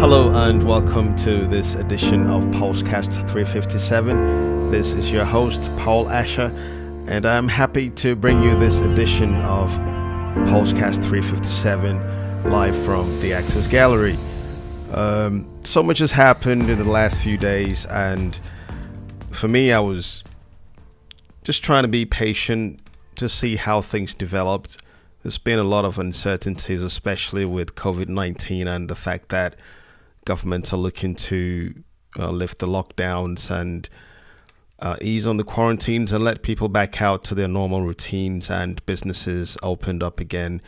Hello and welcome to this edition of Pulsecast 357. This is your host, Paul Asher, and I'm happy to bring you this edition of Pulsecast 357 live from the Actors Gallery. So much has happened in the last few days, and for me, I was just trying to be patient to see how things developed. There's been a lot of uncertainties, especially with COVID-19 and the fact that governments are looking to lift the lockdowns and ease on the quarantines and let people back out to their normal routines, and businesses opened up again.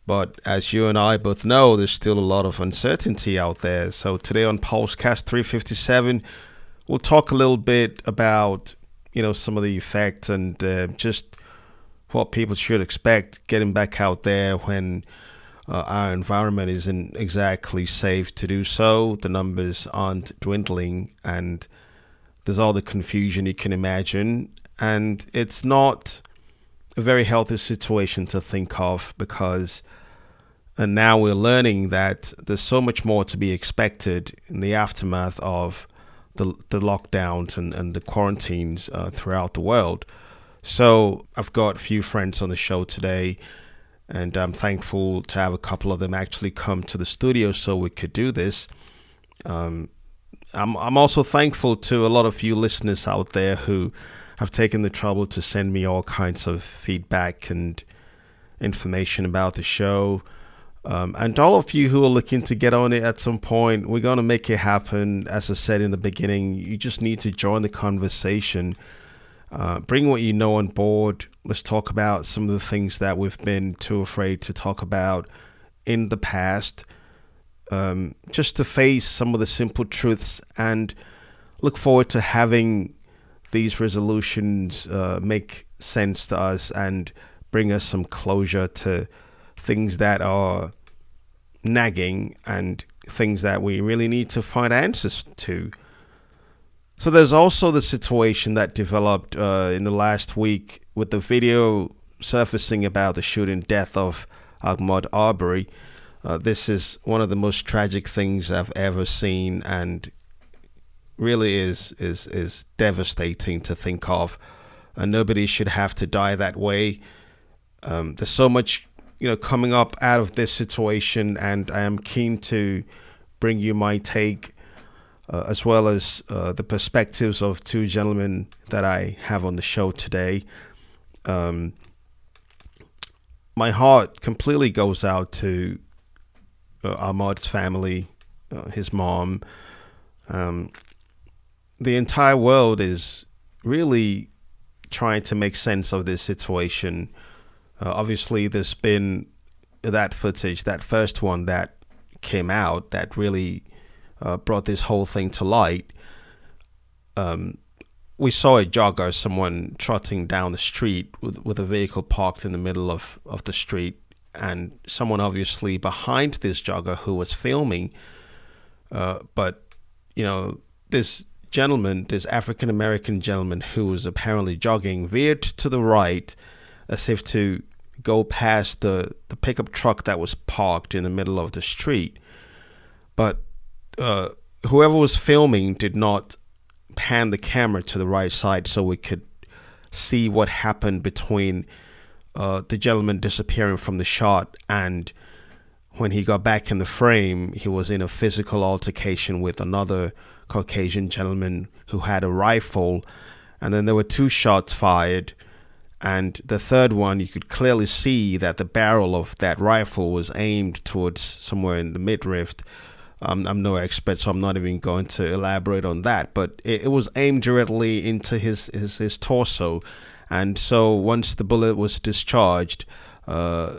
But as you and I both know, there's still a lot of uncertainty out there. So today on Pulsecast 357, we'll talk a little bit about, some of the effects and just what people should expect getting back out there when our environment isn't exactly safe to do so. The numbers aren't dwindling, and there's all the confusion you can imagine. And it's not a very healthy situation to think of, because now we're learning that there's so much more to be expected in the aftermath of the lockdowns and the quarantines throughout the world. So I've got a few friends on the show today, and I'm thankful to have a couple of them actually come to the studio so we could do this. I'm also thankful to a lot of you listeners out there who have taken the trouble to send me all kinds of feedback and information about the show. And all of you who are looking to get on it at some point, we're going to make it happen. As I said in the beginning, you just need to join the conversation. Bring what you know on board. Let's talk about some of the things that we've been too afraid to talk about in the past. Just to face some of the simple truths, and look forward to having these resolutions make sense to us and bring us some closure to things that are nagging and things that we really need to find answers to. So there's also the situation that developed in the last week with the video surfacing about the shooting death of Ahmaud Arbery. This is one of the most tragic things I've ever seen, and really is devastating to think of. And nobody should have to die that way. There's so much coming up out of this situation, and I am keen to bring you my take, as well as the perspectives of two gentlemen that I have on the show today. My heart completely goes out to Ahmaud's family, his mom. The entire world is really trying to make sense of this situation. Obviously, there's been that footage, that first one that came out, that really brought this whole thing to light. We saw a jogger, someone trotting down the street with a vehicle parked in the middle of the street, and someone obviously behind this jogger who was filming. But this gentleman, this African-American gentleman who was apparently jogging, veered to the right as if to go past the pickup truck that was parked in the middle of the street. But whoever was filming did not pan the camera to the right side so we could see what happened between the gentleman disappearing from the shot, and when he got back in the frame, he was in a physical altercation with another Caucasian gentleman who had a rifle, and then there were two shots fired, and the third one, you could clearly see that the barrel of that rifle was aimed towards somewhere in the midriff. I'm no expert, so I'm not even going to elaborate on that, but it was aimed directly into his torso. And so once the bullet was discharged, the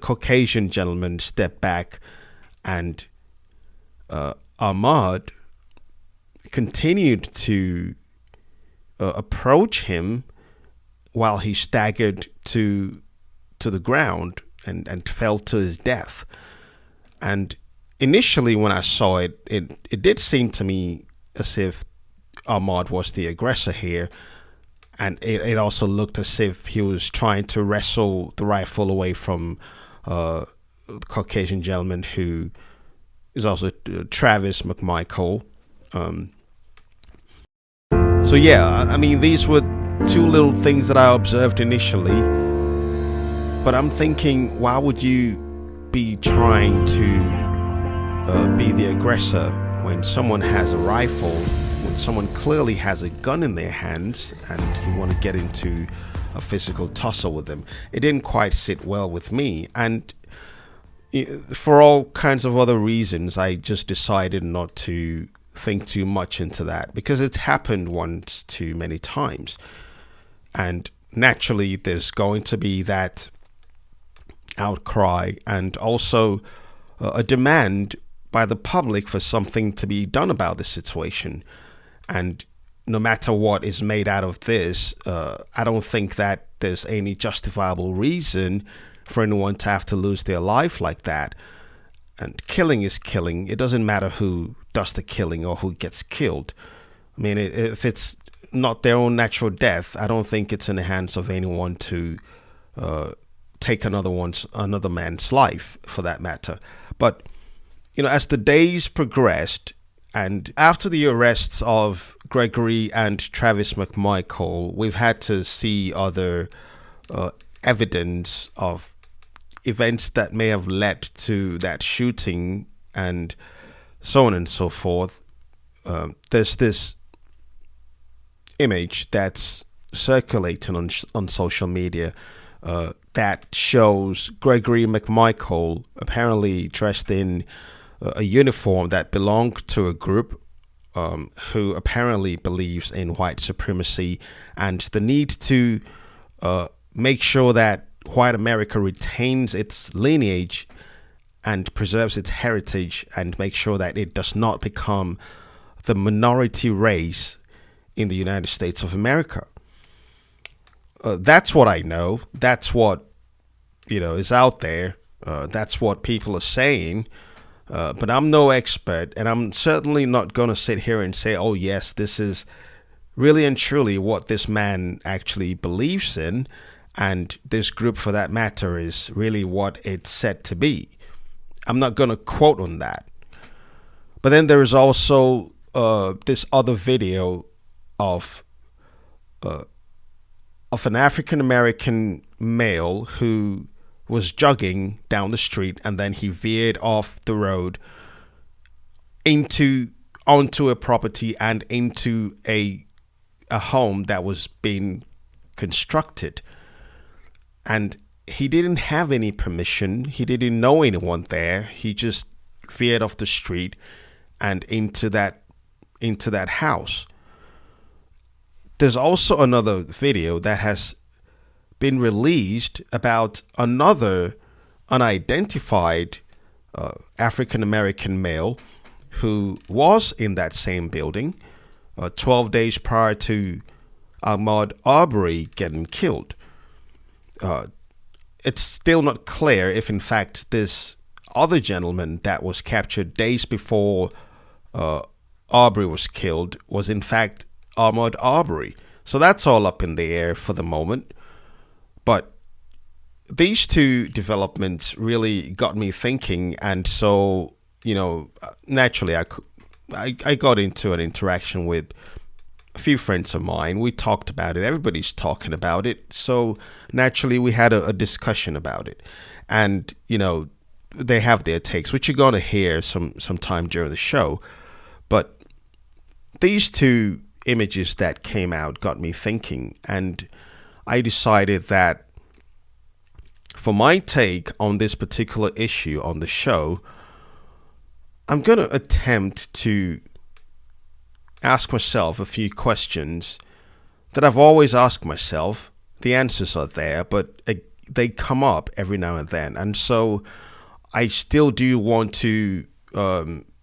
Caucasian gentleman stepped back, and Ahmaud continued to approach him while he staggered to the ground and fell to his death. And initially, when I saw it, it did seem to me as if Ahmaud was the aggressor here. And it also looked as if he was trying to wrestle the rifle away from the Caucasian gentleman who is also Travis McMichael. So yeah, I mean, these were two little things that I observed initially, but I'm thinking, why would you be trying to be the aggressor when someone has a rifle, when someone clearly has a gun in their hands, and you want to get into a physical tussle with them? It didn't quite sit well with me, and for all kinds of other reasons, I just decided not to think too much into that, because it's happened once too many times. And naturally, there's going to be that outcry and also a demand by the public for something to be done about this situation. And no matter what is made out of this, I don't think that there's any justifiable reason for anyone to have to lose their life like that. And killing is killing. It doesn't matter who does the killing or who gets killed. I mean, if it's not their own natural death, I don't think it's in the hands of anyone to take another man's life, for that matter. But as the days progressed, and after the arrests of Gregory and Travis McMichael, we've had to see other evidence of events that may have led to that shooting, and so on and so forth. There's this image that's circulating on social media that shows Gregory McMichael apparently dressed in a uniform that belonged to a group who apparently believes in white supremacy and the need to make sure that white America retains its lineage and preserves its heritage, and make sure that it does not become the minority race in the United States of America. That's what I know. That's what is out there. That's what people are saying. But I'm no expert, and I'm certainly not going to sit here and say, oh yes, this is really and truly what this man actually believes in, and this group, for that matter, is really what it's said to be. I'm not going to quote on that. But then there is also this other video of an African American male who was jogging down the street, and then he veered off the road onto a property and into a home that was being constructed. And he didn't have any permission. He didn't know anyone there. He just veered off the street and into that house. There's also another video that has been released about another unidentified African American male who was in that same building 12 days prior to Ahmaud Arbery getting killed. It's still not clear if, in fact, this other gentleman that was captured days before Arbery was killed was, in fact, Ahmaud Arbery. So that's all up in the air for the moment. But these two developments really got me thinking, and so, naturally, I got into an interaction with a few friends of mine. We talked about it. Everybody's talking about it. So naturally, we had a discussion about it. And, they have their takes, which you're going to hear sometime during the show. But these two images that came out got me thinking. And I decided that for my take on this particular issue on the show, I'm going to attempt to ask myself a few questions that I've always asked myself. The answers are there, but they come up every now and then. And so I still do want to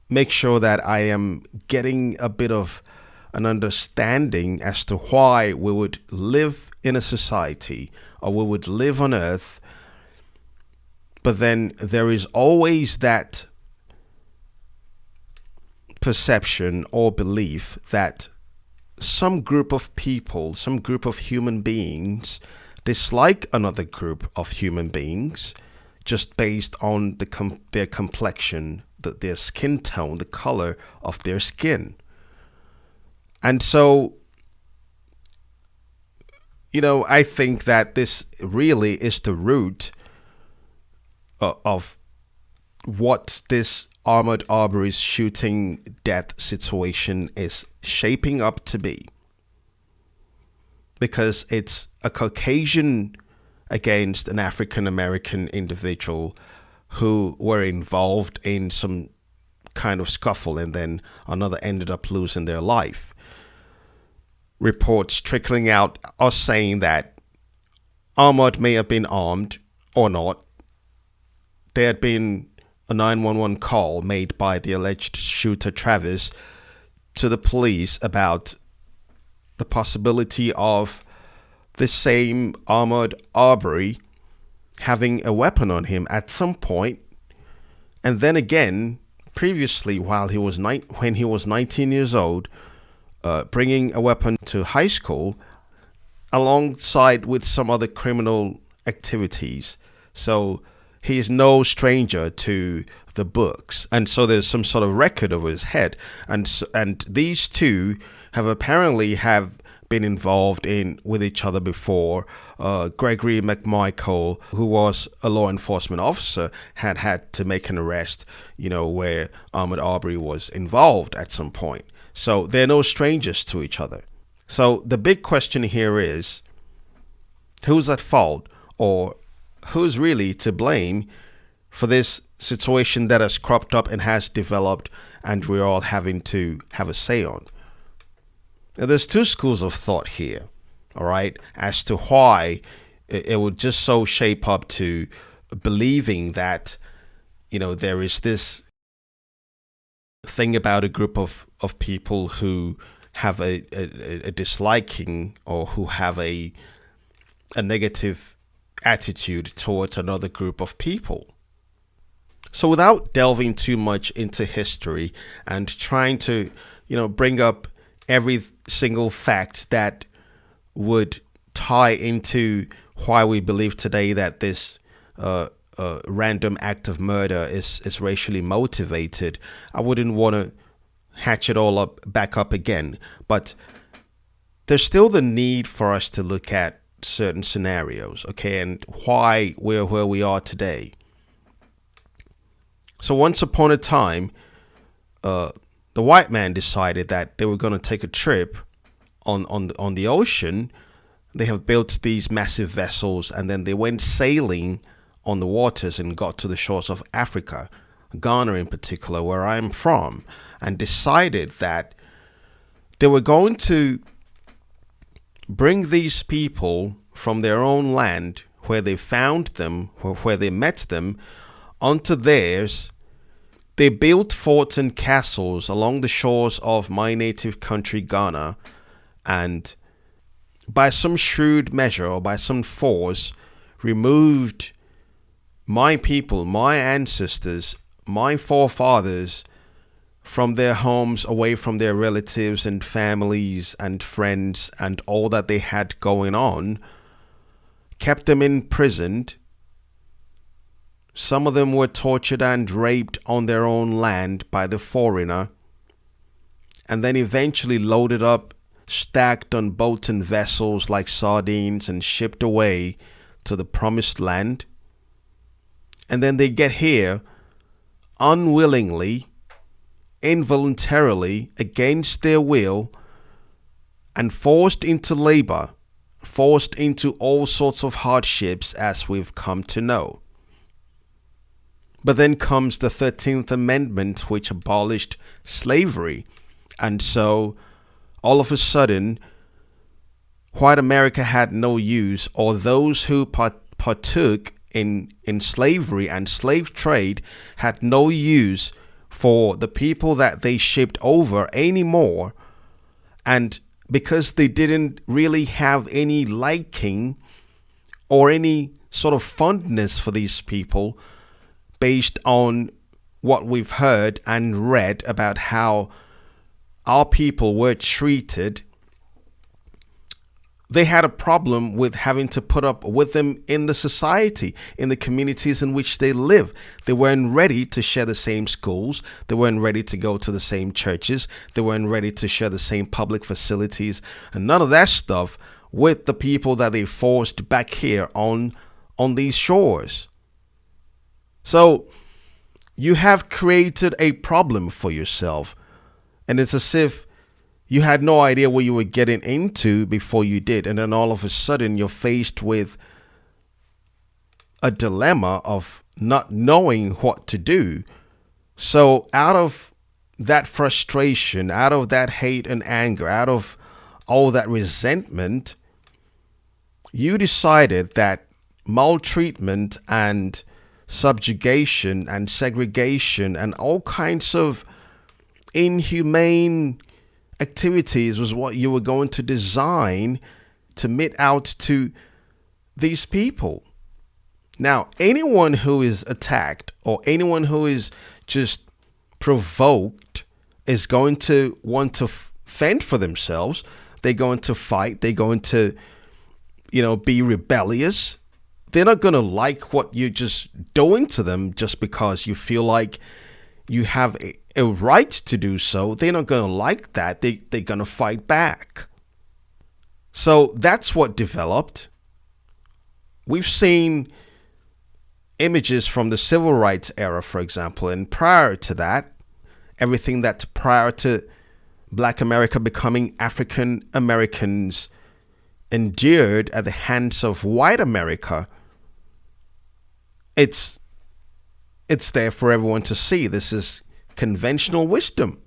make sure that I am getting a bit of an understanding as to why we would live in a society, or we would live on Earth, but then there is always that perception or belief that some group of people, some group of human beings dislike another group of human beings just based on their complexion, their skin tone, the color of their skin. And so, I think that this really is the root of what this Ahmaud Arbery's shooting death situation is shaping up to be. Because it's a Caucasian against an African American individual who were involved in some kind of scuffle, and then another ended up losing their life. Reports trickling out are saying that Ahmaud may have been armed or not. There had been a 911 call made by the alleged shooter Travis to the police about the possibility of the same Ahmaud Arbery having a weapon on him at some point. And then again, previously, when he was 19 years old, bringing a weapon to high school alongside with some other criminal activities. So he is no stranger to the books. And so there's some sort of record over his head. And these two have apparently been involved with each other before. Gregory McMichael, who was a law enforcement officer, had to make an arrest, where Ahmaud Arbery was involved at some point. So they're no strangers to each other. So the big question here is, who's at fault, or who's really to blame for this situation that has cropped up and has developed, and we're all having to have a say on? Now, there's two schools of thought here, all right, as to why it would just so shape up to believing that, there is this thing about a group of people who have a disliking, or who have a negative attitude towards another group of people. So without delving too much into history and trying to, bring up every single fact that would tie into why we believe today that this random act of murder is racially motivated, I wouldn't want to hatch it all back up again. But there's still the need for us to look at certain scenarios, okay, and why we're where we are today. So once upon a time, the white man decided that they were going to take a trip on the ocean. They have built these massive vessels, and then they went sailing on the waters and got to the shores of Africa, Ghana in particular, where I'm from, and decided that they were going to bring these people from their own land, where they found them, where they met them, onto theirs. They built forts and castles along the shores of my native country, Ghana, and by some shrewd measure, or by some force, removed my people, my ancestors, my forefathers from their homes, away from their relatives and families and friends and all that they had going on, kept them imprisoned. Some of them were tortured and raped on their own land by the foreigner, and then eventually loaded up, stacked on boats and vessels like sardines, and shipped away to the promised land. And then they get here unwillingly, involuntarily, against their will, and forced into labor, forced into all sorts of hardships, as we've come to know. But then comes the 13th Amendment, which abolished slavery. And so, all of a sudden, white America had no use, or those who partook in slavery and slave trade had no use for the people that they shipped over anymore. And because they didn't really have any liking or any sort of fondness for these people, based on what we've heard and read about how our people were treated they had a problem with having to put up with them in the society, in the communities in which they live. They weren't ready to share the same schools. They weren't ready to go to the same churches. They weren't ready to share the same public facilities and none of that stuff with the people that they forced back here on these shores. So you have created a problem for yourself. And it's as if you had no idea what you were getting into before you did. And then all of a sudden you're faced with a dilemma of not knowing what to do. So out of that frustration, out of that hate and anger, out of all that resentment, you decided that maltreatment and subjugation and segregation and all kinds of inhumane activities was what you were going to design to mete out to these people. Now, anyone who is attacked or anyone who is just provoked is going to want to fend for themselves. They're going to fight. They're going to, be rebellious. They're not going to like what you're just doing to them just because you feel like you have a right to do so. They're not going to like that. They're going to fight back. So that's what developed. We've seen images from the civil rights era, for example, and prior to that, everything that's prior to Black America becoming African Americans endured at the hands of white America. It's there for everyone to see. This is conventional wisdom.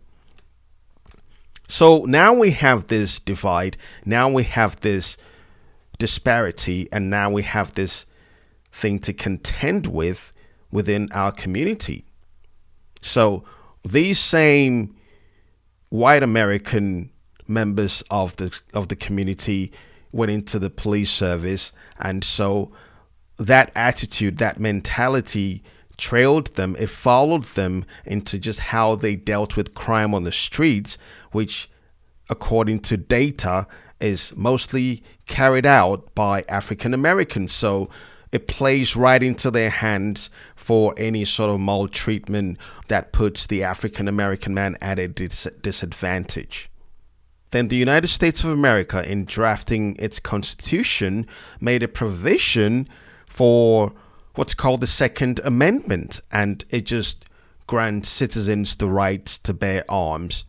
So now we have this divide. Now we have this disparity. And now we have this thing to contend with within our community. So these same white American members of the community went into the police service. And so that attitude, that mentality trailed them. It followed them into just how they dealt with crime on the streets, which, according to data, is mostly carried out by African Americans. So it plays right into their hands for any sort of maltreatment that puts the African American man at a disadvantage. Then the United States of America, in drafting its constitution, made a provision for what's called the Second Amendment, and it just grants citizens the right to bear arms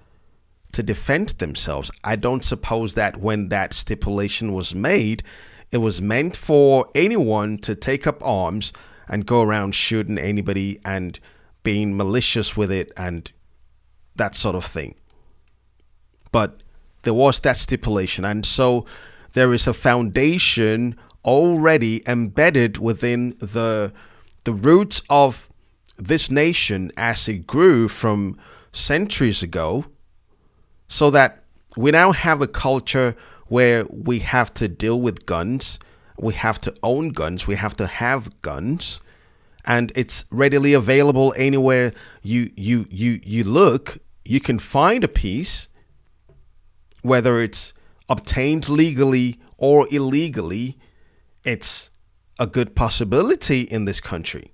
to defend themselves. I don't suppose that when that stipulation was made, it was meant for anyone to take up arms and go around shooting anybody and being malicious with it and that sort of thing. But there was that stipulation, and so there is a foundation already embedded within the roots of this nation as it grew from centuries ago, so that we now have a culture where we have to deal with guns, we have to own guns, we have to have guns, and it's readily available anywhere you look. You can find a piece, whether it's obtained legally or illegally. It's a good possibility in this country.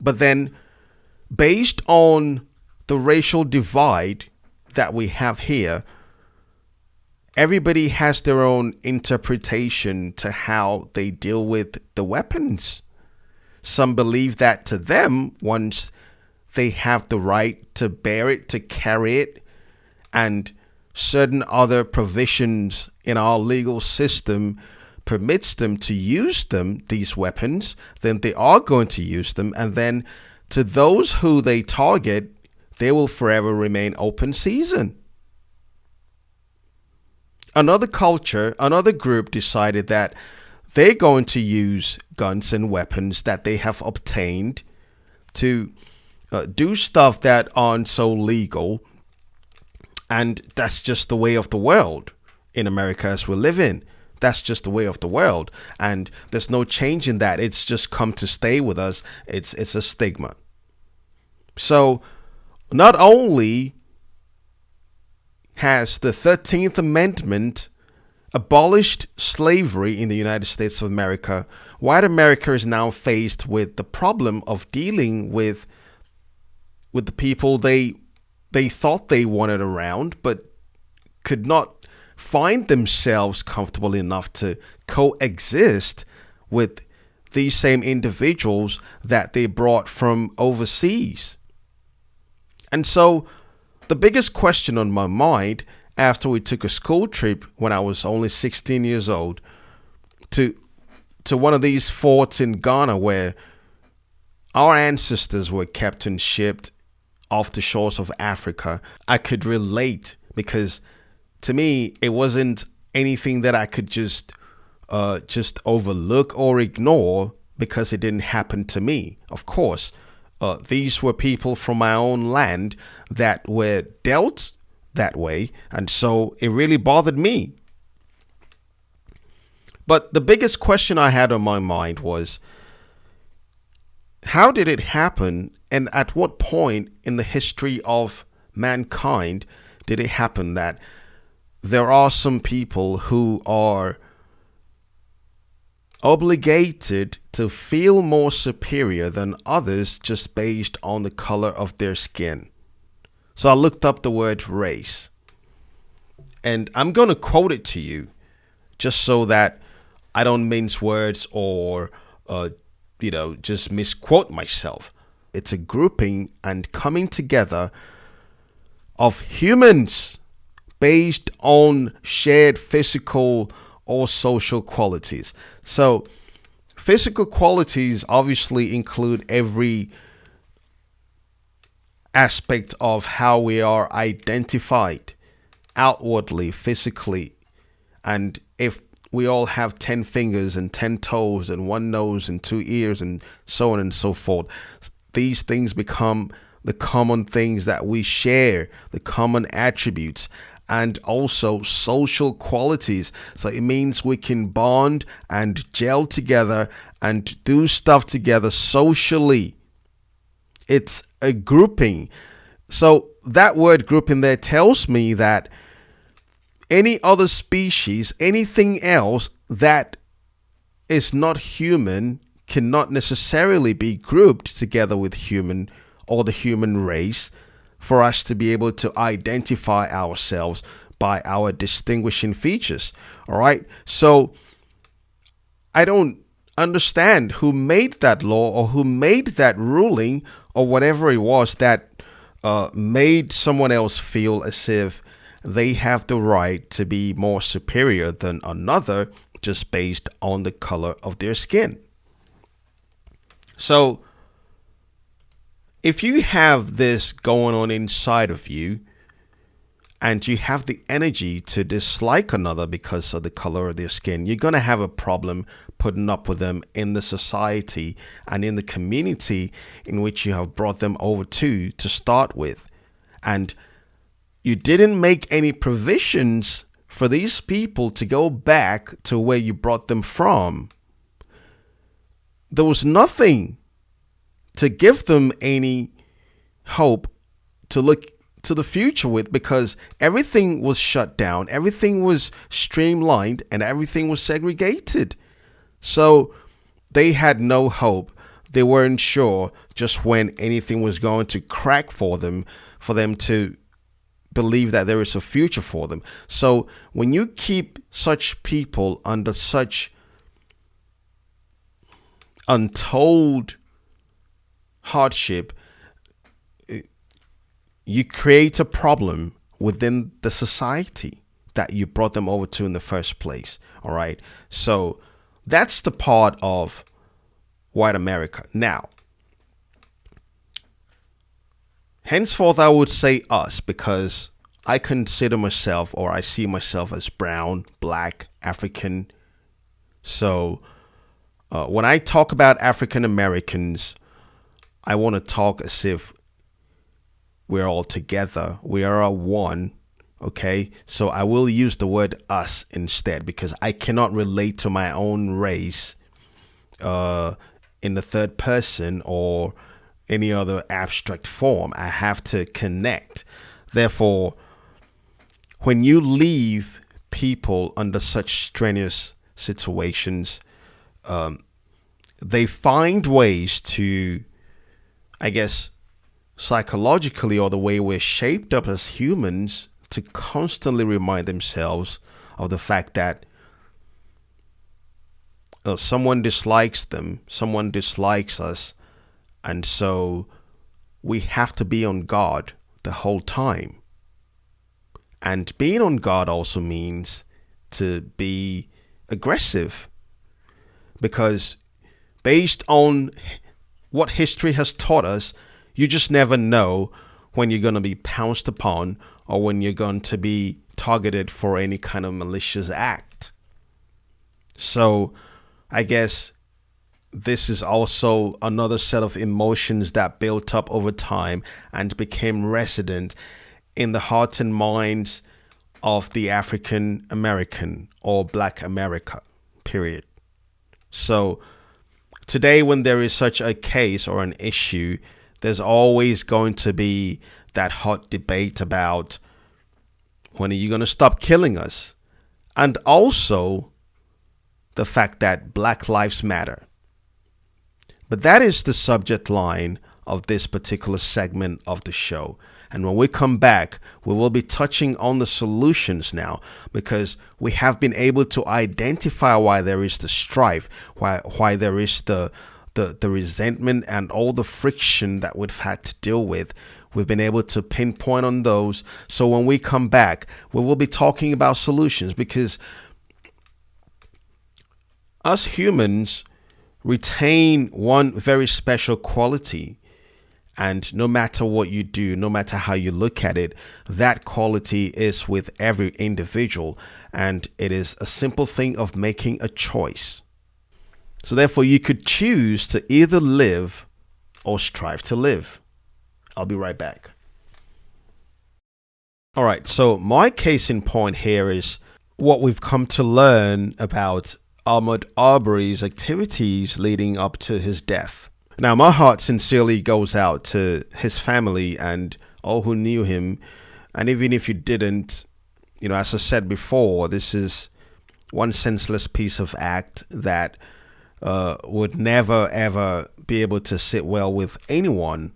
But then, based on the racial divide that we have here, everybody has their own interpretation to how they deal with the weapons. Some believe that to them, once they have the right to bear it, to carry it, and certain other provisions in our legal system permits them to use them, these weapons, then they are going to use them. And then to those who they target, they will forever remain open season. Another culture, another group decided that they're going to use guns and weapons that they have obtained to do stuff that aren't so legal. And that's just the way of the world in America as we live in. That's just the way of the world. And there's no change in that. It's just come to stay with us. It's a stigma. So not only has the 13th Amendment abolished slavery in the United States of America, white America is now faced with the problem of dealing with the people they thought they wanted around, but could not find themselves comfortable enough to coexist with these same individuals that they brought from overseas. And so the biggest question on my mind after we took a school trip when I was only 16 years old to one of these forts in Ghana where our ancestors were kept and shipped off the shores of Africa, I could relate because to me, it wasn't anything that I could just overlook or ignore because it didn't happen to me. Of course, these were people from my own land that were dealt that way, and so it really bothered me. But the biggest question I had on my mind was, how did it happen, and at what point in the history of mankind did it happen that there are some people who are obligated to feel more superior than others just based on the color of their skin? So I looked up the word race, and I'm going to quote it to you just so that I don't mince words or, just misquote myself. It's a grouping and coming together of humans based on shared physical or social qualities. So physical qualities obviously include every aspect of how we are identified outwardly, physically. And if we all have 10 fingers and 10 toes and 1 nose and 2 ears and so on and so forth, these things become the common things that we share, the common attributes, and also social qualities. So it means we can bond and gel together and do stuff together socially. It's a grouping. So that word grouping there tells me that any other species, anything else that is not human, cannot necessarily be grouped together with human or the human race for us to be able to identify ourselves by our distinguishing features. All right. So I don't understand who made that law or who made that ruling or whatever it was that made someone else feel as if they have the right to be more superior than another just based on the color of their skin. So if you have this going on inside of you and you have the energy to dislike another because of the color of their skin, you're going to have a problem putting up with them in the society and in the community in which you have brought them over to start with. And you didn't make any provisions for these people to go back to where you brought them from. There was nothing to give them any hope to look to the future with, because everything was shut down, everything was streamlined, and everything was segregated. So they had no hope. They weren't sure just when anything was going to crack for them to believe that there is a future for them. So when you keep such people under such untold hardship, you create a problem within the society that you brought them over to in the first place. All right. So that's the part of white America. Now, henceforth, I would say us, because I consider myself, or I see myself, as brown, black, African. So when I talk about African Americans, I want to talk as if we're all together. We are a one. Okay. So I will use the word us instead, because I cannot relate to my own race in the third person or any other abstract form. I have to connect. Therefore, when you leave people under such strenuous situations, they find ways to, I guess, psychologically, or the way we're shaped up as humans, to constantly remind themselves of the fact that someone dislikes them, someone dislikes us, and so we have to be on guard the whole time. And being on guard also means to be aggressive, because based on what history has taught us, you just never know when you're going to be pounced upon or when you're going to be targeted for any kind of malicious act. So I guess this is also another set of emotions that built up over time and became resident in the hearts and minds of the African American or Black America, period. So today, when there is such a case or an issue, there's always going to be that hot debate about, when are you going to stop killing us? And also the fact that Black Lives Matter. But that is the subject line of this particular segment of the show. And when we come back, we will be touching on the solutions now, because we have been able to identify why there is the strife, why there is the resentment and all the friction that we've had to deal with. We've been able to pinpoint on those. So when we come back, we will be talking about solutions, because us humans retain one very special quality. And no matter what you do, no matter how you look at it, that quality is with every individual. And it is a simple thing of making a choice. So therefore, you could choose to either live or strive to live. I'll be right back. All right, so my case in point here is what we've come to learn about Ahmaud Arbery's activities leading up to his death. Now, my heart sincerely goes out to his family and all who knew him. And even if you didn't, as I said before, this is one senseless piece of act that would never, ever be able to sit well with anyone.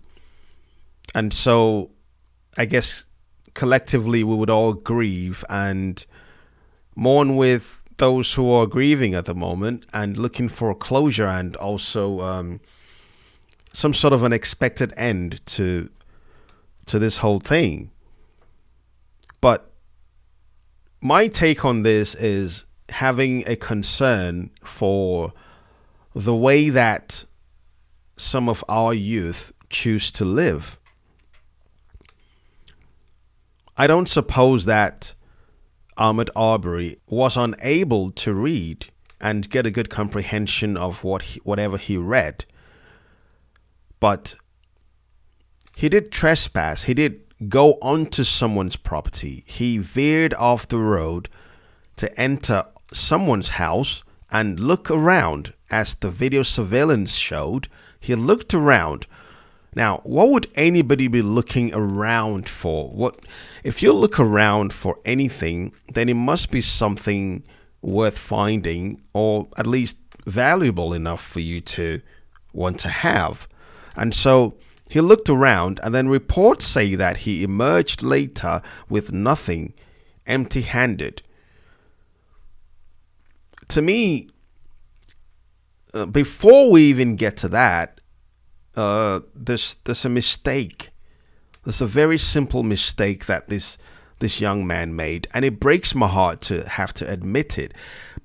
And so I guess collectively we would all grieve and mourn with those who are grieving at the moment and looking for closure, and also some sort of an expected end to this whole thing. But my take on this is having a concern for the way that some of our youth choose to live. I don't suppose that Ahmaud Arbery was unable to read and get a good comprehension of whatever he read. But he did trespass. He did go onto someone's property. He veered off the road to enter someone's house and look around. As the video surveillance showed, he looked around. Now, what would anybody be looking around for? If you look around for anything, then it must be something worth finding, or at least valuable enough for you to want to have. And so he looked around, and then reports say that he emerged later with nothing, empty-handed. To me, before we even get to that, there's a mistake. There's a very simple mistake that this young man made, and it breaks my heart to have to admit it.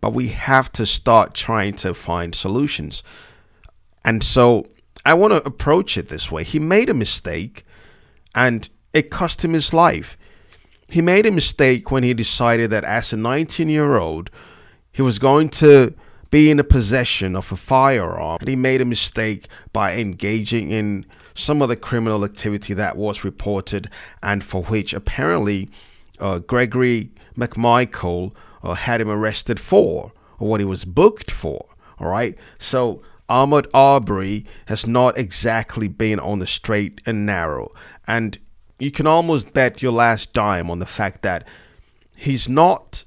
But we have to start trying to find solutions. And so I want to approach it this way. He made a mistake, and it cost him his life. He made a mistake when he decided that as a 19-year-old, he was going to be in a possession of a firearm. And he made a mistake by engaging in some of the criminal activity that was reported, and for which apparently Gregory McMichael had him arrested for, or what he was booked for. All right. So Ahmaud Arbery has not exactly been on the straight and narrow. And you can almost bet your last dime on the fact that he's not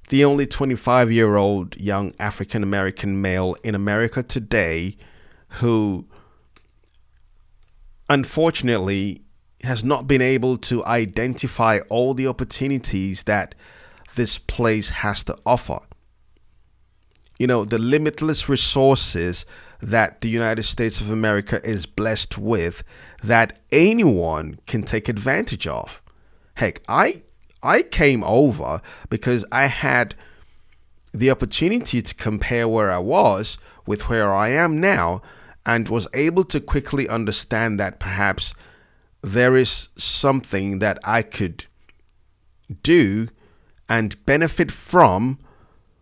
the only 25-year-old young African-American male in America today who unfortunately has not been able to identify all the opportunities that this place has to offer. The limitless resources that the United States of America is blessed with that anyone can take advantage of. Heck, I came over because I had the opportunity to compare where I was with where I am now, and was able to quickly understand that perhaps there is something that I could do and benefit from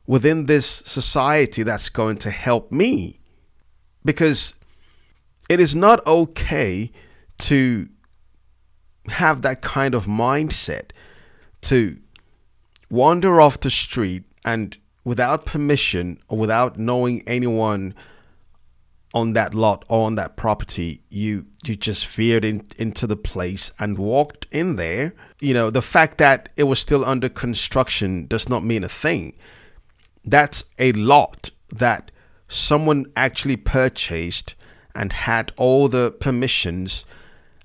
within this society that's going to help me. Because it is not okay to have that kind of mindset, to wander off the street and without permission or without knowing anyone on that lot or on that property, you just veered into the place and walked in there. The fact that it was still under construction does not mean a thing. That's a lot that someone actually purchased and had all the permissions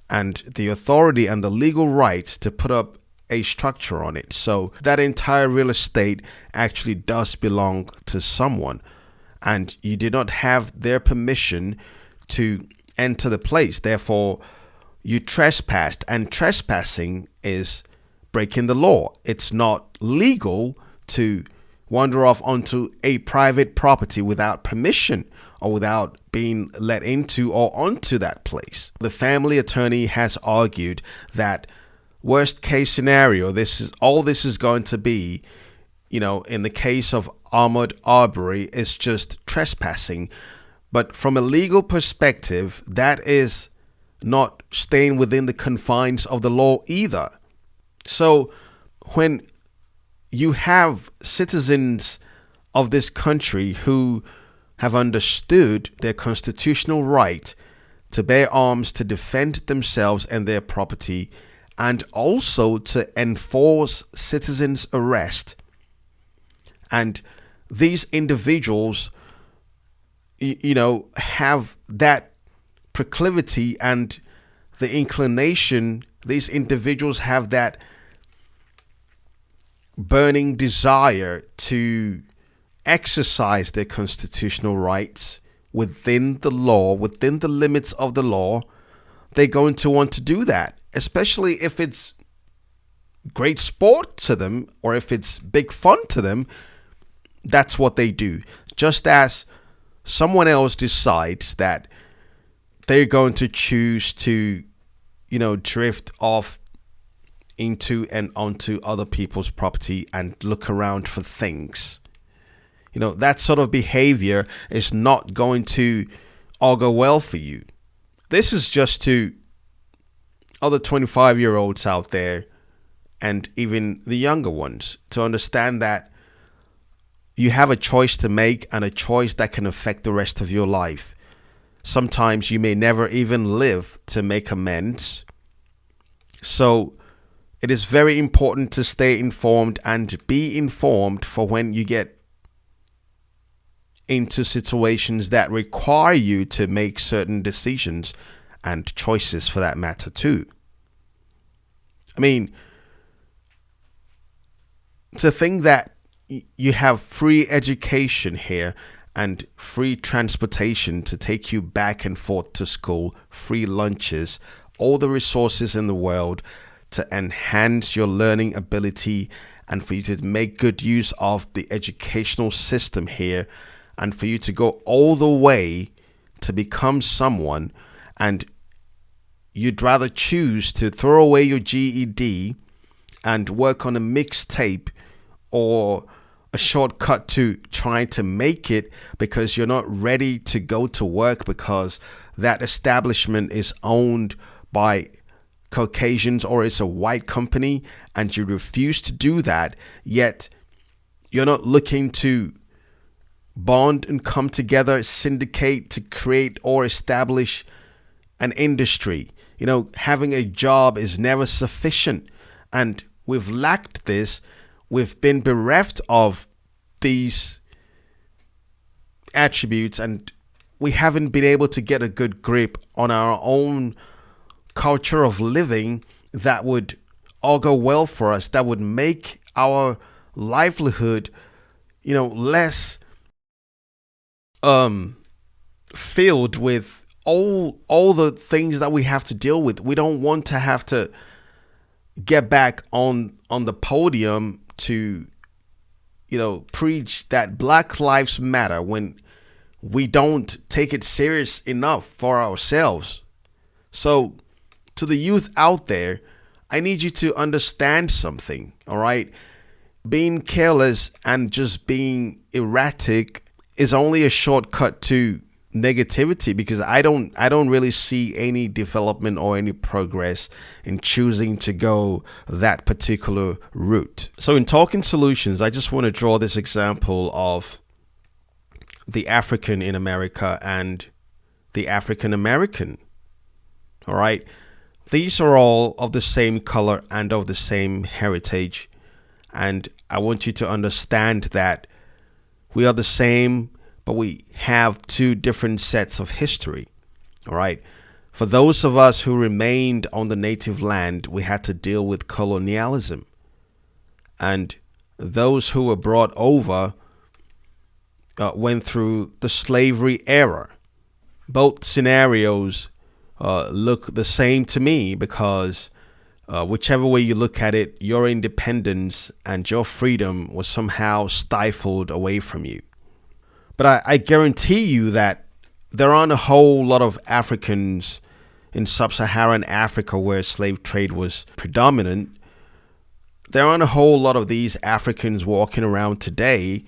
and the authority and the legal rights to put up a structure on it. So that entire real estate actually does belong to someone, and you did not have their permission to enter the place. Therefore, you trespassed, and trespassing is breaking the law. It's not legal to wander off onto a private property without permission or without being let into or onto that place. The family attorney has argued that worst case scenario, this is going to be, in the case of Ahmaud Arbery, is just trespassing. But from a legal perspective, that is not staying within the confines of the law either. So when you have citizens of this country who have understood their constitutional right to bear arms to defend themselves and their property, and also to enforce citizens' arrest, and these individuals, have that proclivity and the inclination, these individuals have that burning desire to exercise their constitutional rights within the law, within the limits of the law, they're going to want to do that, especially if it's great sport to them or if it's big fun to them. That's what they do. Just as someone else decides that they're going to choose to, drift off into and onto other people's property and look around for things. That sort of behavior is not going to augur well for you. This is just to other 25-year-olds out there and even the younger ones to understand that you have a choice to make, and a choice that can affect the rest of your life. Sometimes you may never even live to make amends. So it is very important to stay informed and be informed for when you get into situations that require you to make certain decisions and choices for that matter too. I mean, to think that you have free education here and free transportation to take you back and forth to school, free lunches, all the resources in the world to enhance your learning ability and for you to make good use of the educational system here, and for you to go all the way to become someone, and you'd rather choose to throw away your GED and work on a mixtape or a shortcut to trying to make it because you're not ready to go to work because that establishment is owned by Caucasians or it's a white company, and you refuse to do that, yet you're not looking to bond and come together, syndicate to create or establish an industry. Having a job is never sufficient, and we've lacked this we've been bereft of these attributes, and we haven't been able to get a good grip on our own culture of living that would all go well for us, that would make our livelihood, less filled with all the things that we have to deal with. We don't want to have to get back on the podium to preach that Black Lives Matter when we don't take it serious enough for ourselves. So to the youth out there, I need you to understand something, all right? Being careless and just being erratic is only a shortcut to negativity, because I don't really see any development or any progress in choosing to go that particular route. So in talking solutions, I just want to draw this example of the African in America and the African American. All right. These are all of the same color and of the same heritage. And I want you to understand that we are the same, but we have two different sets of history. All right. For those of us who remained on the native land, we had to deal with colonialism. And those who were brought over went through the slavery era. Both scenarios look the same to me, because whichever way you look at it, your independence and your freedom was somehow stifled away from you. But I guarantee you that there aren't a whole lot of Africans in sub-Saharan Africa where slave trade was predominant. There aren't a whole lot of these Africans walking around today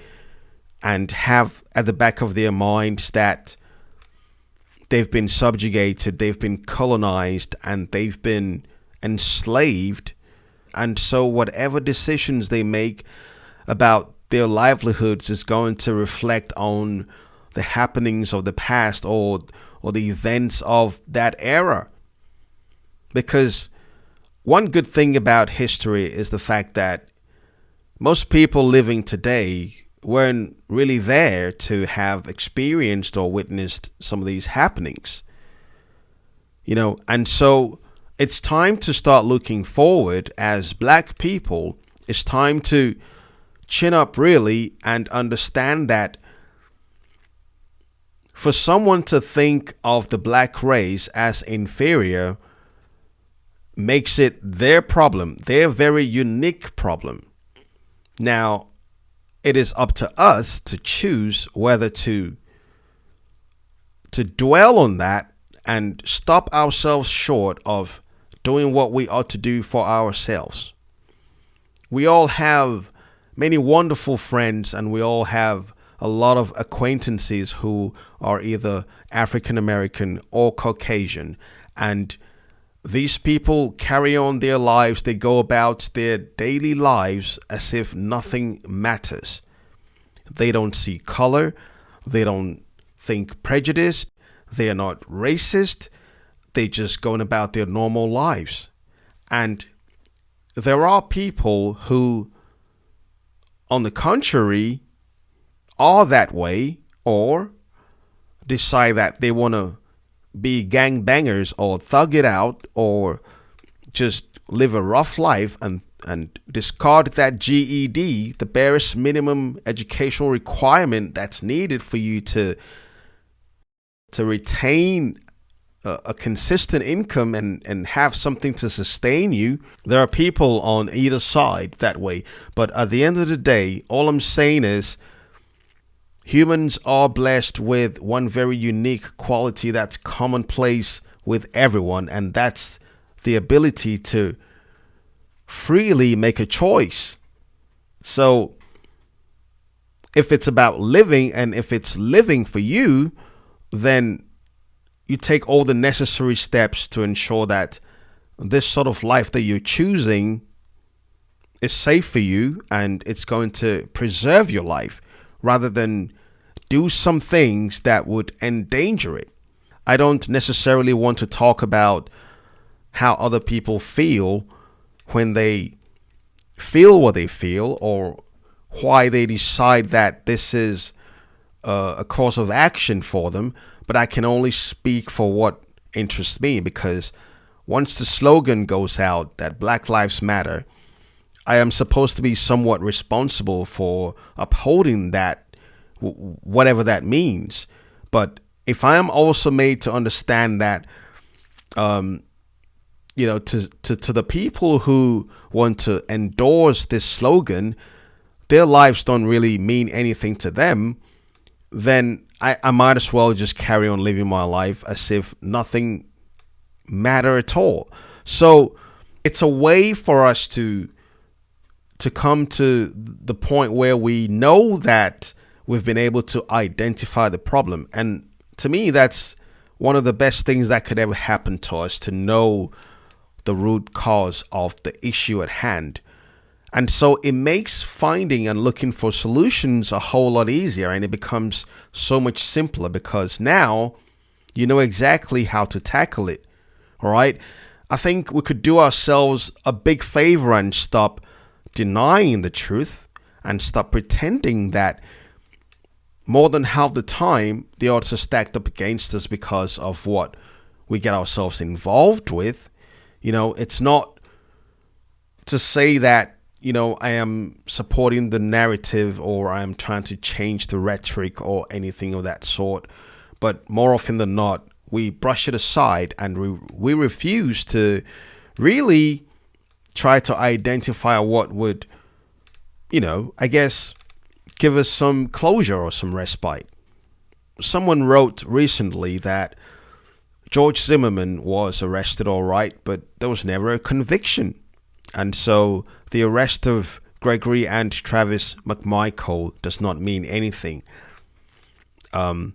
and have at the back of their minds that they've been subjugated, they've been colonized, and they've been enslaved. And so whatever decisions they make about their livelihoods is going to reflect on the happenings of the past or the events of that era. Because one good thing about history is the fact that most people living today weren't really there to have experienced or witnessed some of these happenings. And so it's time to start looking forward as Black people. It's time to chin up really and understand that for someone to think of the Black race as inferior makes it their problem, their very unique problem. Now, it is up to us to choose whether to dwell on that and stop ourselves short of doing what we ought to do for ourselves. We all have many wonderful friends, and we all have a lot of acquaintances who are either African American or Caucasian, and these people carry on their lives. They go about their daily lives as if nothing matters. They don't see color. They don't think prejudice. They are not racist. They just going about their normal lives. And there are people who, on the contrary, are that way, or decide that they want to be gangbangers or thug it out or just live a rough life and discard that GED, the barest minimum educational requirement that's needed for you to retain a consistent income and have something to sustain you. There are people on either side that way. But at the end of the day, all I'm saying is humans are blessed with one very unique quality that's commonplace with everyone, and that's the ability to freely make a choice. So if it's about living, and if it's living for you, then you take all the necessary steps to ensure that this sort of life that you're choosing is safe for you and it's going to preserve your life, rather than do some things that would endanger it. I don't necessarily want to talk about how other people feel when they feel what they feel or why they decide that this is a course of action for them, but I can only speak for what interests me, because once the slogan goes out that Black Lives Matter, I am supposed to be somewhat responsible for upholding that, whatever that means. But if I am also made to understand that, to the people who want to endorse this slogan, their lives don't really mean anything to them, then I might as well just carry on living my life as if nothing matter at all. So it's a way for us to come to the point where we know that we've been able to identify the problem. And to me, that's one of the best things that could ever happen to us, to know the root cause of the issue at hand. And so it makes finding and looking for solutions a whole lot easier, and it becomes so much simpler because now you know exactly how to tackle it. All right. I think we could do ourselves a big favor and stop denying the truth and stop pretending that more than half the time the odds are stacked up against us because of what we get ourselves involved with. It's not to say that, I am supporting the narrative or I am trying to change the rhetoric or anything of that sort. But more often than not, we brush it aside and we refuse to really try to identify what would, I guess, give us some closure or some respite. Someone wrote recently that George Zimmerman was arrested all right, but there was never a conviction. And so the arrest of Gregory and Travis McMichael does not mean anything. That's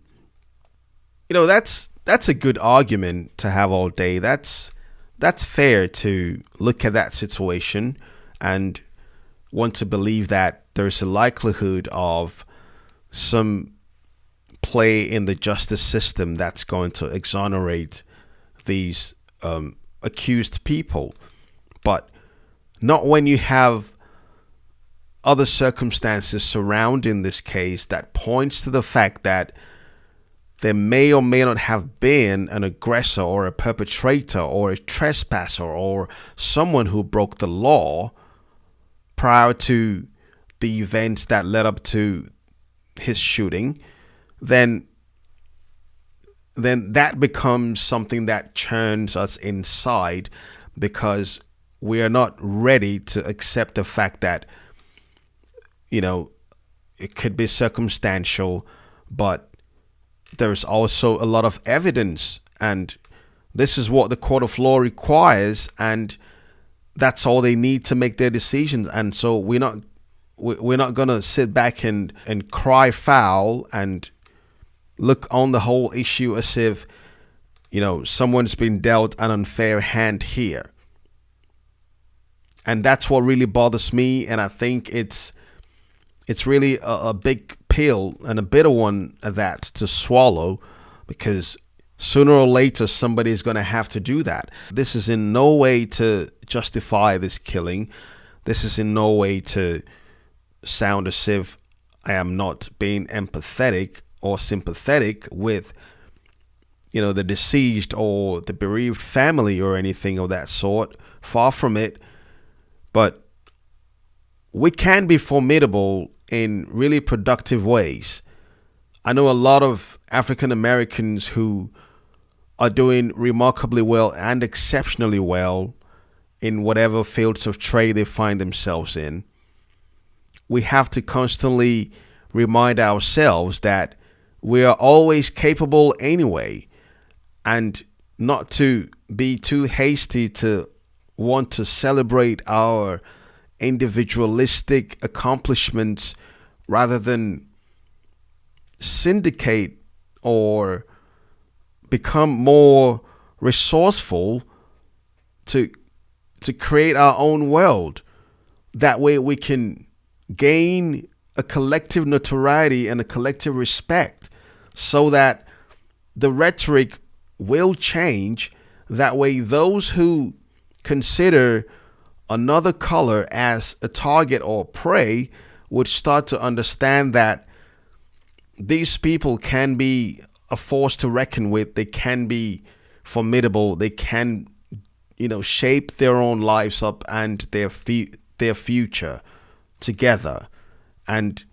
a good argument to have all day. That's fair to look at that situation and want to believe that there's a likelihood of some play in the justice system that's going to exonerate these accused people. But not when you have other circumstances surrounding this case that points to the fact that there may or may not have been an aggressor or a perpetrator or a trespasser or someone who broke the law prior to the events that led up to his shooting, then that becomes something that churns us inside, because we are not ready to accept the fact that, it could be circumstantial, but there's also a lot of evidence, and this is what the court of law requires, and that's all they need to make their decisions. And so we're not going to sit back and cry foul and look on the whole issue as if, someone's been dealt an unfair hand here. And that's what really bothers me. And I think it's really a big pill and a bitter one at that to swallow, because sooner or later somebody is going to have to do that. This is in no way to justify this killing. This is in no way to sound as if I am not being empathetic or sympathetic with, the deceased or the bereaved family or anything of that sort. Far from it. But we can be formidable in really productive ways. I know a lot of African Americans who are doing remarkably well and exceptionally well in whatever fields of trade they find themselves in. We have to constantly remind ourselves that we are always capable anyway, and not to be too hasty to want to celebrate our individualistic accomplishments rather than syndicate or become more resourceful to create our own world. That way we can gain a collective notoriety and a collective respect, so that the rhetoric will change. That way those who consider another color as a target or prey would start to understand that these people can be a force to reckon with. They can be formidable. They can, shape their own lives up and their future together, and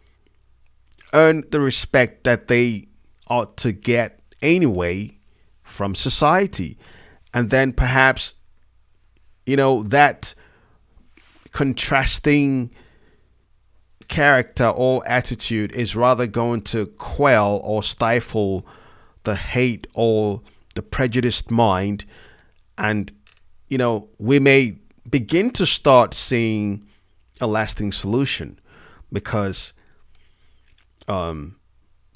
earn the respect that they ought to get anyway from society. And then perhaps, that contrasting character or attitude is rather going to quell or stifle the hate or the prejudiced mind. And, we may begin to start seeing a lasting solution, because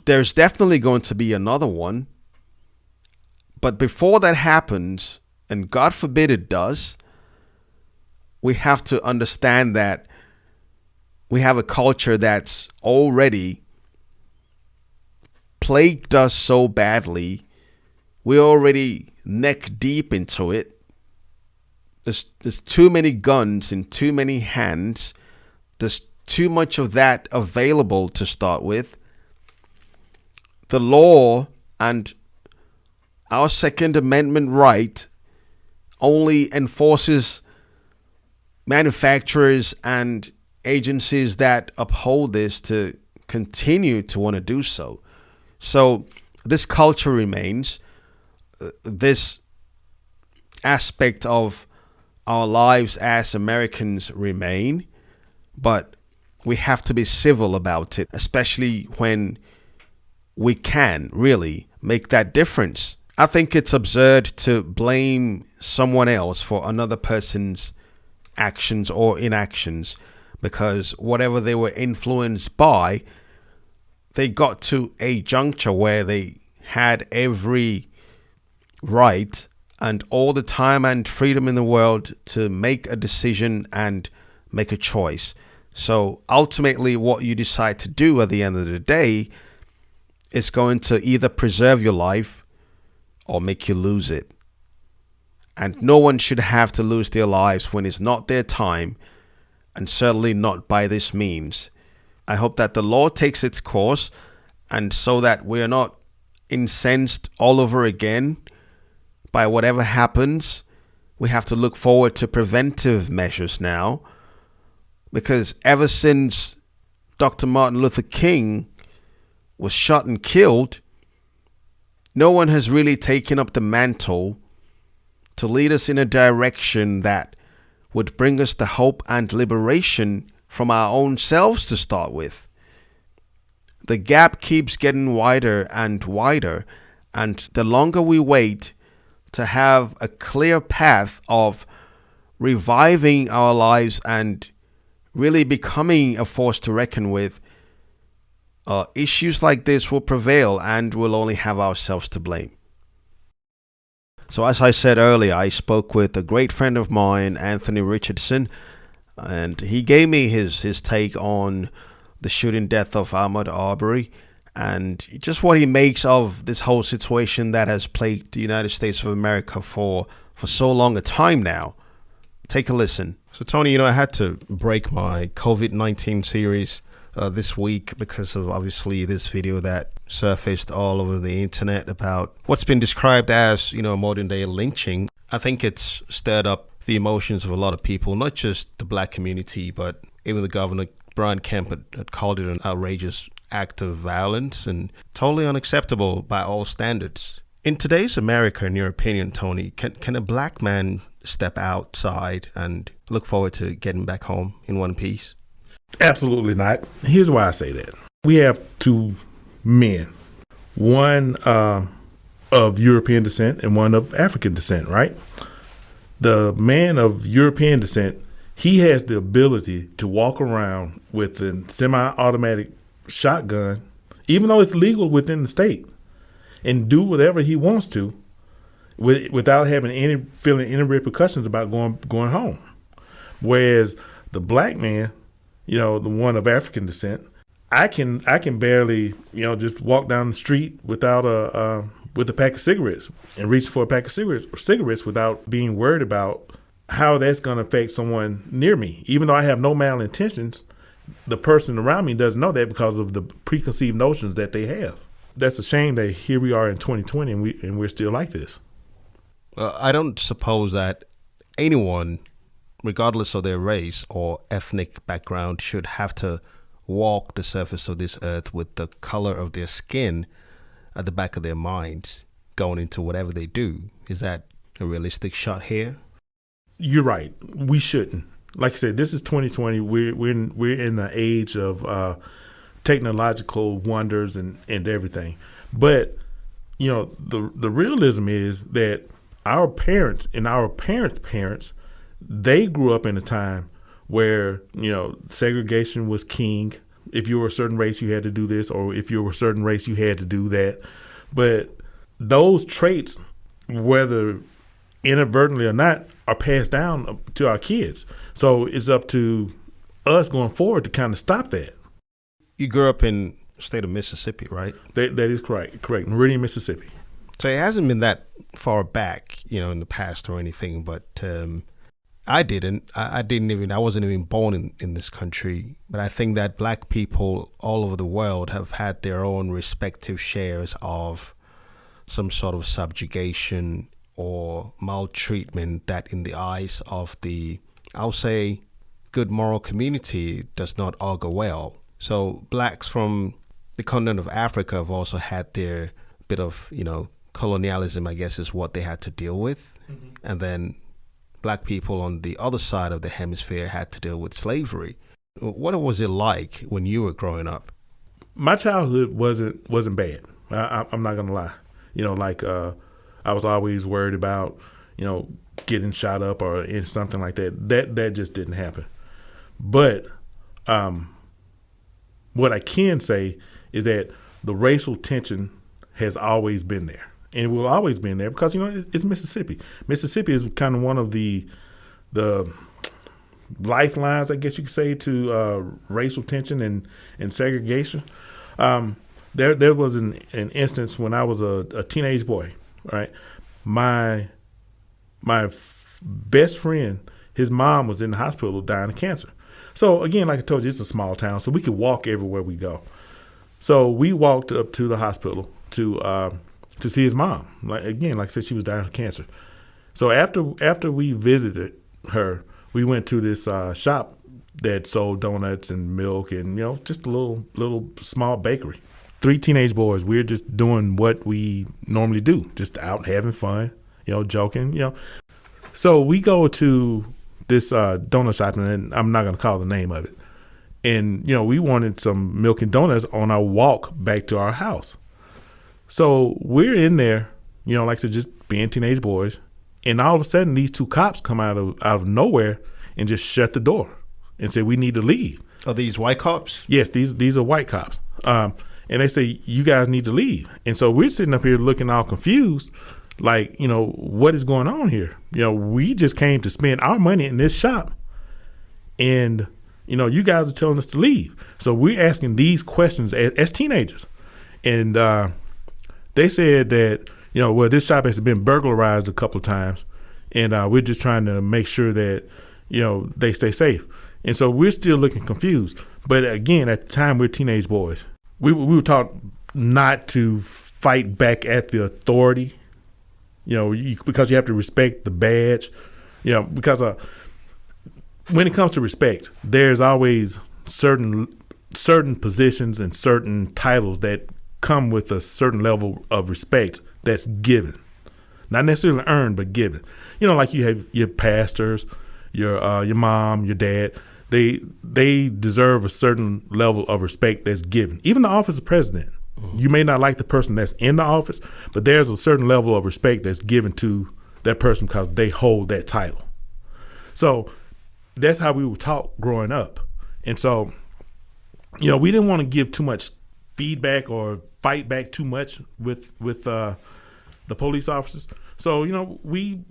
there's definitely going to be another one. But before that happens, and God forbid it does, we have to understand that we have a culture that's already plagued us so badly. We're already neck deep into it. There's too many guns in too many hands. There's too much of that available to start with. The law and our Second Amendment right only enforces manufacturers and agencies that uphold this to continue to want to do so. So this culture remains. This aspect of our lives as Americans remain, but we have to be civil about it, especially when we can really make that difference. I think it's absurd to blame someone else for another person's actions or inactions, because whatever they were influenced by, they got to a juncture where they had every right and all the time and freedom in the world to make a decision and make a choice. So ultimately, what you decide to do at the end of the day is going to either preserve your life or make you lose it. And no one should have to lose their lives when it's not their time, and certainly not by this means. I hope that the law takes its course, and so that we're not incensed all over again by whatever happens. We have to look forward to preventive measures now, because ever since Dr. Martin Luther King was shot and killed, no one has really taken up the mantle to lead us in a direction that would bring us the hope and liberation from our own selves to start with. The gap keeps getting wider and wider, and the longer we wait to have a clear path of reviving our lives and really becoming a force to reckon with, issues like this will prevail, and we'll only have ourselves to blame. So as I said earlier, I spoke with a great friend of mine, Anthony Richardson, and he gave me his take on the shooting death of Ahmaud Arbery, and just what he makes of this whole situation that has plagued the United States of America for so long a time now. Take a listen. So Tony, I had to break my COVID-19 series this week because of obviously this video that surfaced all over the internet about what's been described as, a modern day lynching. I think it's stirred up the emotions of a lot of people, not just the black community, but even the governor, Brian Kemp, had called it an outrageous act of violence and totally unacceptable by all standards. In today's America, in your opinion, Tony, can a black man step outside and look forward to getting back home in one piece? Absolutely not. Here's why I say that. We have two men, one of European descent and one of African descent, right? The man of European descent, he has the ability to walk around with a semi-automatic shotgun, even though it's legal within the state, and do whatever he wants to without having feeling any repercussions about going home. Whereas the black man, the one of African descent, I can barely, just walk down the street without with a pack of cigarettes and reach for a pack of cigarettes without being worried about how that's going to affect someone near me. Even though I have no malintentions, the person around me doesn't know that because of the preconceived notions that they have. That's a shame that here we are in 2020 and we're still like this. I don't suppose that anyone, regardless of their race or ethnic background, should have to walk the surface of this earth with the color of their skin at the back of their minds going into whatever they do. Is that a realistic shot here? You're right. We shouldn't. Like I said, this is 2020. We're in the age of technological wonders and everything. But the realism is that our parents and our parents' parents, they grew up in a time where segregation was king. If you were a certain race, you had to do this, or if you were a certain race, you had to do that. But those traits, whether inadvertently or not, are passed down to our kids. So it's up to us going forward to kind of stop that. You grew up in the state of Mississippi, right? That is correct. Meridian, Mississippi. So it hasn't been that far back, in the past or anything, but I wasn't even born in this country, but I think that black people all over the world have had their own respective shares of some sort of subjugation or maltreatment that in the eyes of the, I'll say, good moral community does not augur well. So blacks from the continent of Africa have also had their bit of, colonialism, I guess, is what they had to deal with. Mm-hmm. And then black people on the other side of the hemisphere had to deal with slavery. What was it like when you were growing up? My childhood wasn't bad. I'm not gonna lie. I was always worried about, getting shot up or something like that. That just didn't happen. But what I can say is that the racial tension has always been there. And it will always be in there because, it's Mississippi. Mississippi is kind of one of the lifelines, I guess you could say, to racial tension and segregation. There was an instance when I was a teenage boy, right? My best friend, his mom was in the hospital dying of cancer. So, again, like I told you, it's a small town, so we could walk everywhere we go. So we walked up to the hospital to see his mom. Like I said, she was dying of cancer. So after we visited her, we went to this shop that sold donuts and milk and just a little small bakery. 3 teenage boys. We're just doing what we normally do, just out having fun, joking, So we go to this donut shop, and I'm not gonna call the name of it. And we wanted some milk and donuts on our walk back to our house. So we're in there, like I said, just being teenage boys. And all of a sudden, these 2 cops come out of nowhere and just shut the door and say, we need to leave. Are these white cops? Yes, these are white cops. And they say, you guys need to leave. And so we're sitting up here looking all confused, like, what is going on here? We just came to spend our money in this shop. And, you guys are telling us to leave. So we're asking these questions as teenagers. And they said that, this shop has been burglarized a couple of times, and we're just trying to make sure that, they stay safe. And so we're still looking confused. But again, at the time, we're teenage boys. We were taught not to fight back at the authority, because you have to respect the badge, because when it comes to respect, there's always certain positions and certain titles that come with a certain level of respect that's given, not necessarily earned, but given. Like you have your pastors, your mom, your dad. They deserve a certain level of respect that's given. Even the office of president. Mm-hmm. You may not like the person that's in the office, but there's a certain level of respect that's given to that person because they hold that title. So that's how we were taught growing up. And so, we didn't want to give too much feedback or fight back too much with the police officers. So, we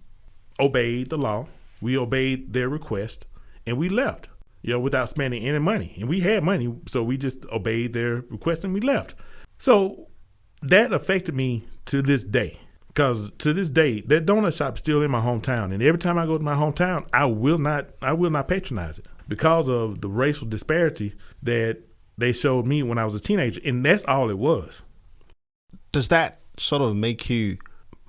obeyed the law. We obeyed their request, and we left, without spending any money. And we had money, so we just obeyed their request and we left. So that affected me to this day Because to this day, that donut shop is still in my hometown, and every time I go to my hometown, I will not patronize it because of the racial disparity that they showed me when I was a teenager, and that's all it was. Does that sort of make you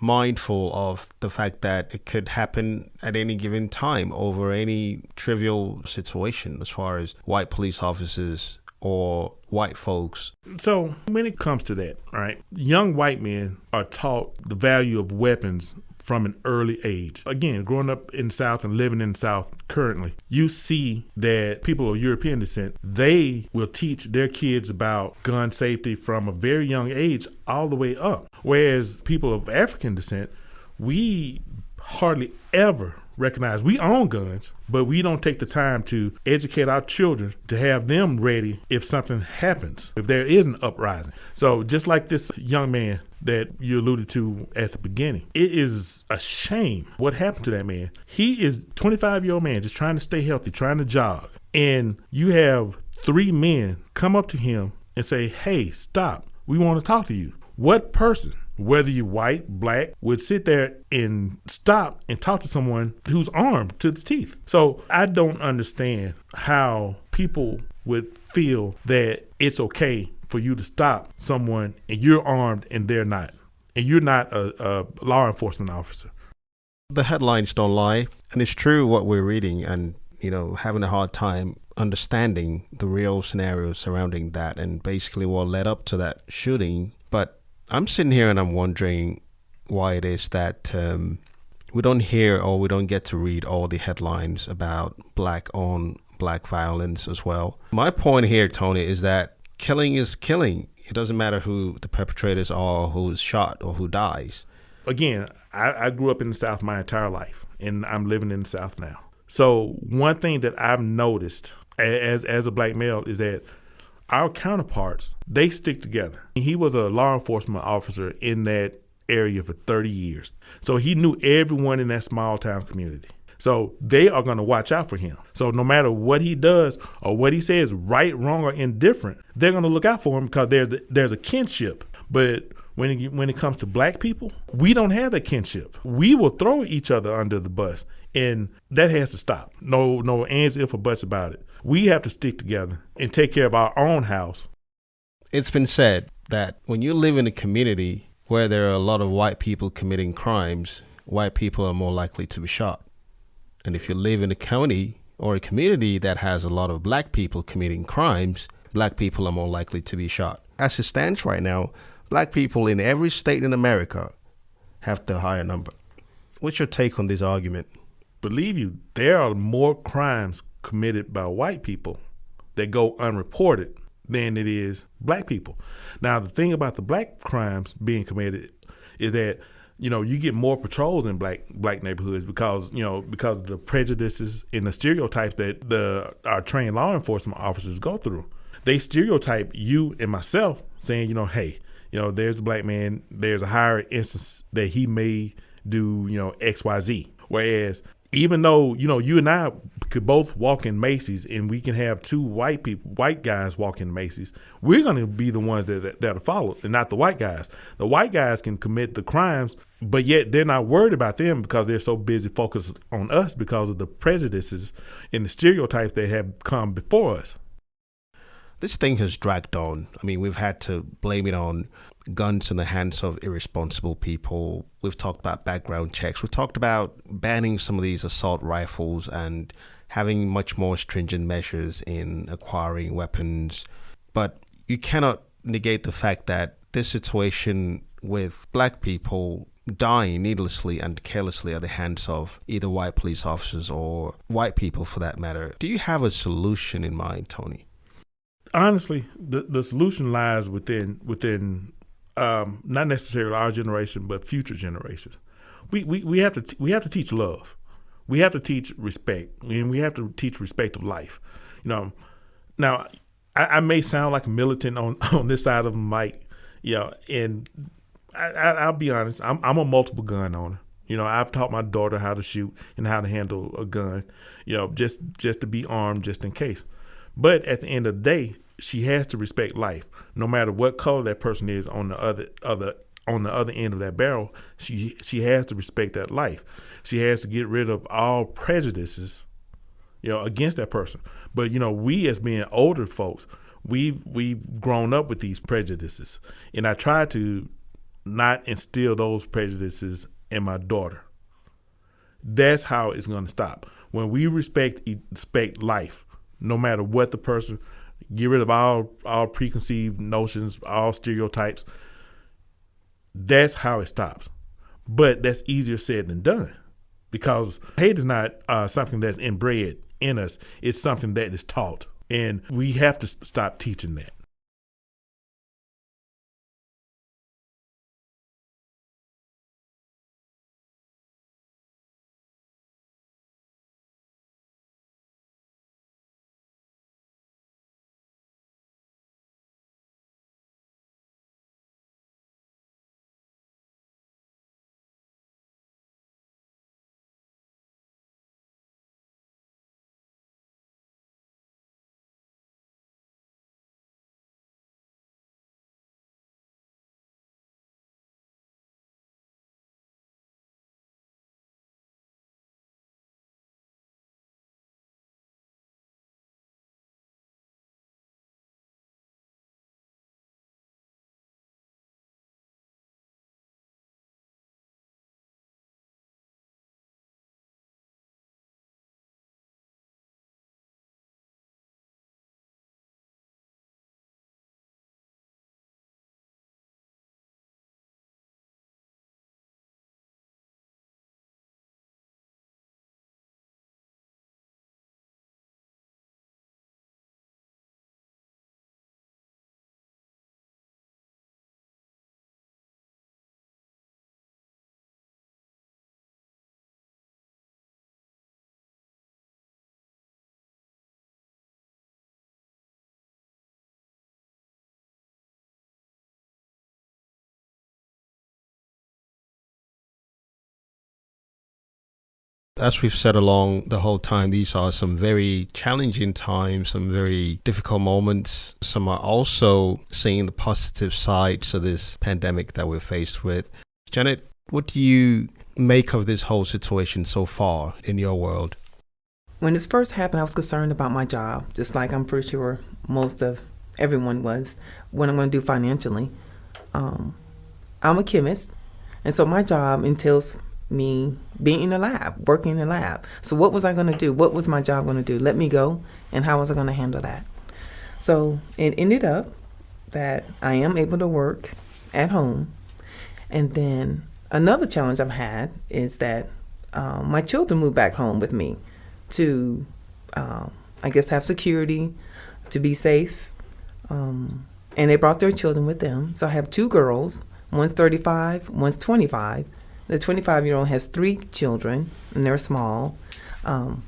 mindful of the fact that it could happen at any given time over any trivial situation as far as white police officers or white folks? So when it comes to that, right, young white men are taught the value of weapons from an early age. Again, growing up in the South and living in the South currently, you see that people of European descent, they will teach their kids about gun safety from a very young age all the way up. Whereas people of African descent, we hardly ever recognize we own guns, but we don't take the time to educate our children to have them ready if something happens, if there is an uprising. So just like this young man that you alluded to at the beginning, it is a shame what happened to that man. He is a 25-year-old man just trying to stay healthy, trying to jog. And you have 3 men come up to him and say, hey, stop. We want to talk to you. What person, whether you're white, black, would sit there and stop and talk to someone who's armed to the teeth? So I don't understand how people would feel that it's okay for you to stop someone and you're armed and they're not, and you're not a law enforcement officer. The headlines don't lie, and it's true what we're reading and, having a hard time understanding the real scenarios surrounding that and basically what led up to that shooting. But I'm sitting here and I'm wondering why it is that we don't hear or we don't get to read all the headlines about black on black violence as well. My point here, Tony, is that killing is killing. It doesn't matter who the perpetrators are, or who's shot or who dies. Again, I grew up in the South my entire life, and I'm living in the South now. So one thing that I've noticed as a black male is that our counterparts, they stick together. He was a law enforcement officer in that area for 30 years. So he knew everyone in that small town community. So they are going to watch out for him. So no matter what he does or what he says, right, wrong, or indifferent, they're going to look out for him because there's a kinship. But when it comes to black people, we don't have that kinship. We will throw each other under the bus, and that has to stop. No ands, if, or buts about it. We have to stick together and take care of our own house. It's been said that when you live in a community where there are a lot of white people committing crimes, white people are more likely to be shot. And if you live in a county or a community that has a lot of black people committing crimes, black people are more likely to be shot. As it stands right now, black people in every state in America have the higher number. What's your take on this argument? Believe you, there are more crimes committed by white people that go unreported than it is black people. Now, the thing about the black crimes being committed is that you get more patrols in black neighborhoods because of the prejudices and the stereotypes that our trained law enforcement officers go through. They stereotype you and myself saying, hey, there's a black man, there's a higher instance that he may do, XYZ. Whereas even though, you and I could both walk in Macy's and we can have 2 white guys walk in Macy's, we're going to be the ones that are followed and not the white guys. The white guys can commit the crimes, but yet they're not worried about them because they're so busy focused on us because of the prejudices and the stereotypes that have come before us. This thing has dragged on. I mean, we've had to blame it on guns in the hands of irresponsible people. We've talked about background checks. We've talked about banning some of these assault rifles and having much more stringent measures in acquiring weapons. But you cannot negate the fact that this situation with black people dying needlessly and carelessly at the hands of either white police officers or white people for that matter. Do you have a solution in mind, Tony? Honestly, the solution lies within not necessarily our generation, but future generations. We have to teach love. We have to teach respect, and we have to teach respect of life. Now I may sound like a militant on this side of the mic, and I'll be honest. I'm a multiple gun owner. I've taught my daughter how to shoot and how to handle a gun. Just to be armed just in case. But at the end of the day, she has to respect life, no matter what color that person is on the on the other end of that barrel, she has to respect that life. She has to get rid of all prejudices, against that person. But we as being older folks, we've grown up with these prejudices, and I try to not instill those prejudices in my daughter. That's how it's going to stop. When we respect life, no matter what the person, get rid of all preconceived notions, all stereotypes. That's how it stops. But that's easier said than done, because hate is not something that's inbred in us. It's something that is taught, and we have to stop teaching that. As we've said along the whole time, these are some very challenging times, some very difficult moments. Some are also seeing the positive sides of this pandemic that we're faced with. Janet, what do you make of this whole situation so far in your world? When this first happened, I was concerned about my job, just like I'm pretty sure most of everyone was, what I'm going to do financially. I'm a chemist, and so my job entails me being in the lab, working in the lab. So what was I going to do? What was my job going to do? Let me go, and how was I going to handle that? So it ended up that I am able to work at home. And then another challenge I've had is that my children moved back home with me to, I guess, have security, to be safe. And they brought their children with them. So I have two girls. One's 35, one's 25. The 25-year-old has 3 children, and they're small, 7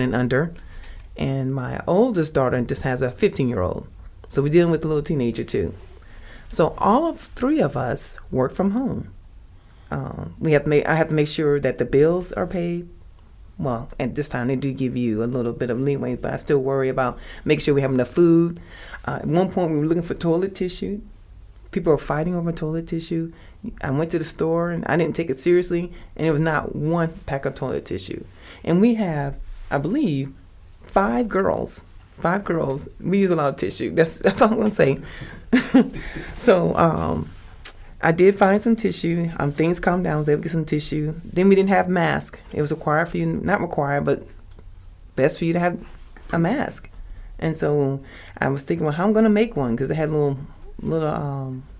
and under. And my oldest daughter just has a 15-year-old. So we're dealing with a little teenager, too. So all of 3 of us work from home. I have to make sure that the bills are paid. Well, at this time, they do give you a little bit of leeway, but I still worry about making sure we have enough food. At one point, we were looking for toilet tissue. People were fighting over toilet tissue. I went to the store, and I didn't take it seriously, and there was not one pack of toilet tissue. And we have, I believe, 5 girls. 5 girls. We use a lot of tissue. That's all I'm going to say. So I did find some tissue. Things calmed down. I was able to get some tissue. Then we didn't have masks. It was required for you, not required, but best for you to have a mask. And so I was thinking, well, how I'm going to make one, because they had little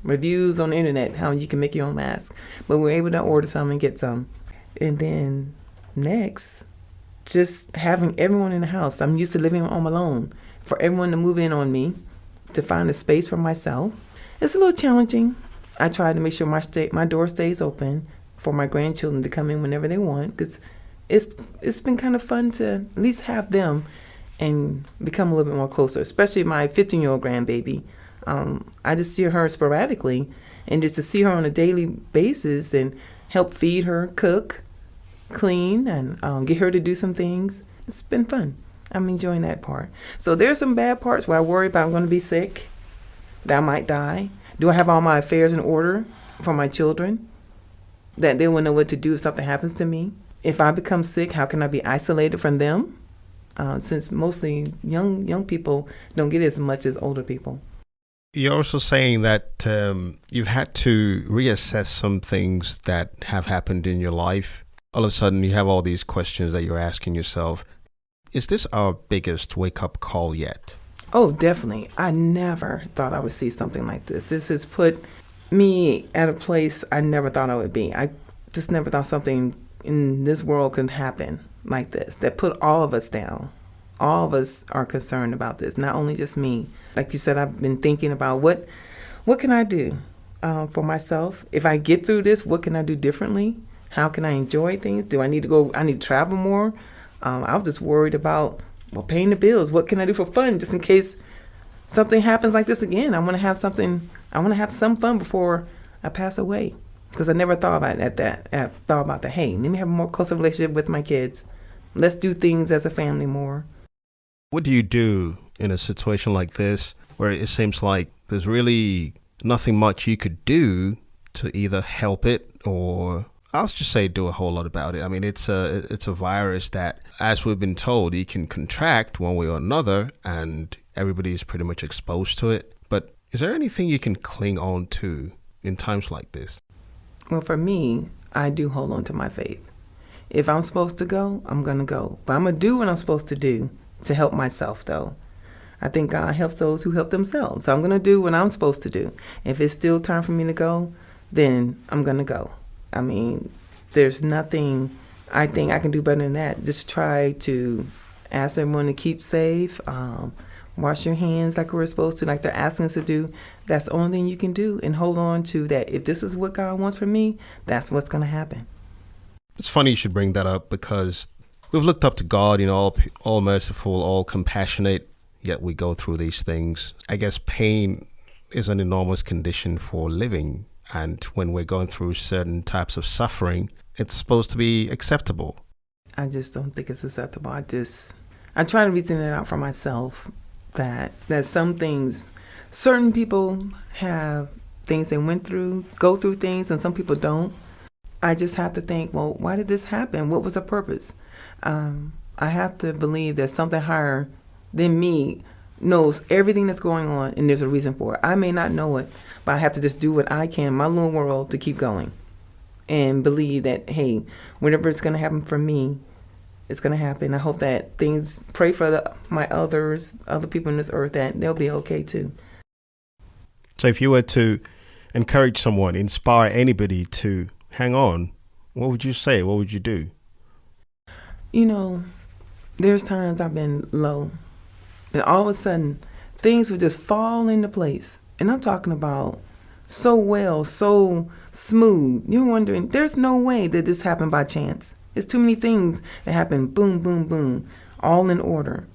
reviews on the internet how you can make your own mask. But we were able to order some and get some. And then next, just having everyone in the house. I'm used to living on my own. For everyone to move in on me, to find a space for myself, it's a little challenging. I try to make sure my door stays open for my grandchildren to come in whenever they want, because it's been kind of fun to at least have them and become a little bit more closer, especially my 15-year-old grandbaby. I just see her sporadically, and just to see her on a daily basis and help feed her, cook, clean, and get her to do some things, it's been fun. I'm enjoying that part. So there's some bad parts where I worry about I'm going to be sick, that I might die. Do I have all my affairs in order? for my children, that they will know what to do if something happens to me. If I become sick, how can I be isolated from them? Since mostly young people don't get as much as older people. You're also saying that you've had to reassess some things that have happened in your life. All of a sudden, you have all these questions that you're asking yourself. Is this our biggest wake-up call yet? Oh, definitely. I never thought I would see something like this. This has put me at a place I never thought I would be. I just never thought something in this world could happen like this, that put all of us down. All of us are concerned about this, not only just me. Like you said, I've been thinking about what can I do for myself? If I get through this, what can I do differently? How can I enjoy things? Do I need to go? I need to travel more. I was just worried about paying the bills. What can I do for fun, just in case something happens like this again? I want to have something. I want to have some fun before I pass away, because I never thought about that. I thought about that. Hey, let me have a more closer relationship with my kids. Let's do things as a family more. What do you do in a situation like this where it seems like there's really nothing much you could do to either help it or, I'll just say, do a whole lot about it? I mean, it's a virus that, as we've been told, you can contract one way or another, and everybody is pretty much exposed to it. But is there anything you can cling on to in times like this? Well, for me, I do hold on to my faith. If I'm supposed to go, I'm going to go. But I'm going to do what I'm supposed to do to help myself, though. I think God helps those who help themselves. So I'm going to do what I'm supposed to do. If it's still time for me to go, then I'm going to go. I mean, there's nothing I think I can do better than that. Just try to ask everyone to keep safe, wash your hands like we're supposed to, like they're asking us to do. That's the only thing you can do, and hold on to that. If this is what God wants for me, that's what's going to happen. It's funny you should bring that up, because we've looked up to God, all merciful, all compassionate, yet we go through these things. I guess pain is an enormous condition for living, and when we're going through certain types of suffering, it's supposed to be acceptable. I just don't think it's acceptable. I try to reason it out for myself that some things, certain people have things they went through, go through things, and some people don't. I just have to think, well, why did this happen? What was the purpose? I have to believe that something higher than me knows everything that's going on, and there's a reason for it. I may not know it, but I have to just do what I can in my little world to keep going and believe that, hey, whatever is going to happen for me, it's going to happen. I hope that pray for my other people on this earth, that they'll be okay too. So if you were to encourage someone, inspire anybody to hang on, what would you say? What would you do? There's times I've been low, and all of a sudden, things would just fall into place. And I'm talking about so smooth. You're wondering, there's no way that this happened by chance. It's too many things that happen, boom, boom, boom, all in order.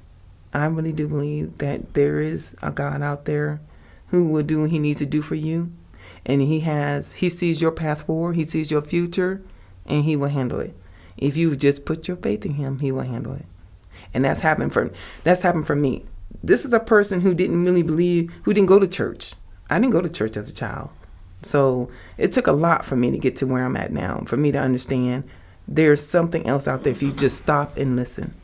I really do believe that there is a God out there who will do what he needs to do for you. And he sees your path forward, he sees your future, and he will handle it. If you just put your faith in him, he will handle it. And that's happened for me. This is a person who didn't really believe, who didn't go to church. I didn't go to church as a child. So it took a lot for me to get to where I'm at now, for me to understand there's something else out there if you just stop and listen.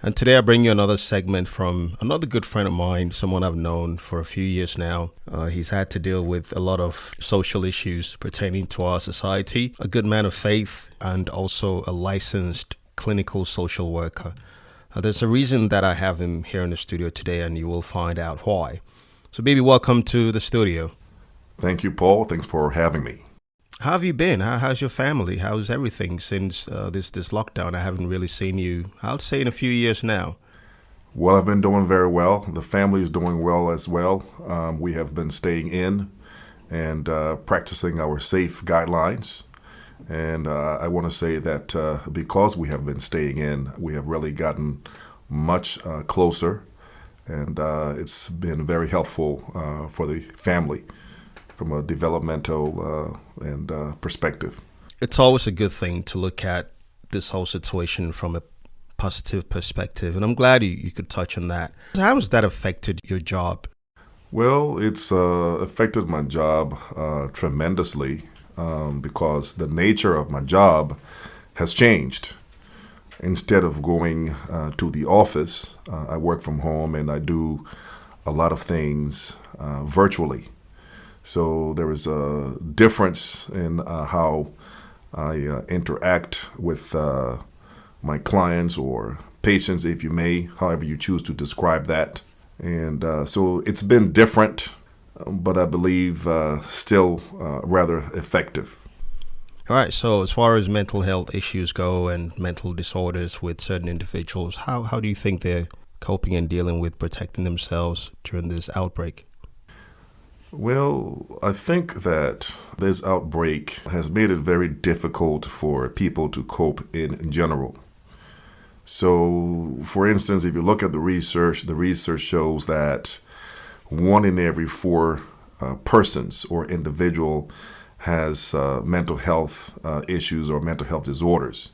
And today I bring you another segment from another good friend of mine, someone I've known for a few years now. He's had to deal with a lot of social issues pertaining to our society, a good man of faith, and also a licensed clinical social worker. There's a reason that I have him here in the studio today, and you will find out why. So, baby, welcome to the studio. Thank you, Paul. Thanks for having me. How have you been? How's your family? How's everything since this lockdown? I haven't really seen you, I'll say, in a few years now. Well, I've been doing very well. The family is doing well as well. We have been staying in and practicing our safe guidelines. And I want to say that because we have been staying in, we have really gotten much closer. And it's been very helpful for the family from a developmental and perspective. It's always a good thing to look at this whole situation from a positive perspective, and I'm glad you could touch on that. How has that affected your job? Well, it's affected my job tremendously because the nature of my job has changed. Instead of going to the office, I work from home and I do a lot of things virtually. So there is a difference in how I interact with my clients or patients, if you may, however you choose to describe that. And so it's been different, but I believe still rather effective. All right, so as far as mental health issues go and mental disorders with certain individuals, how do you think they're coping and dealing with protecting themselves during this outbreak? Well, I think that this outbreak has made it very difficult for people to cope in general. So, for instance, if you look at the research shows that 1 in every 4 persons or individual has mental health issues or mental health disorders.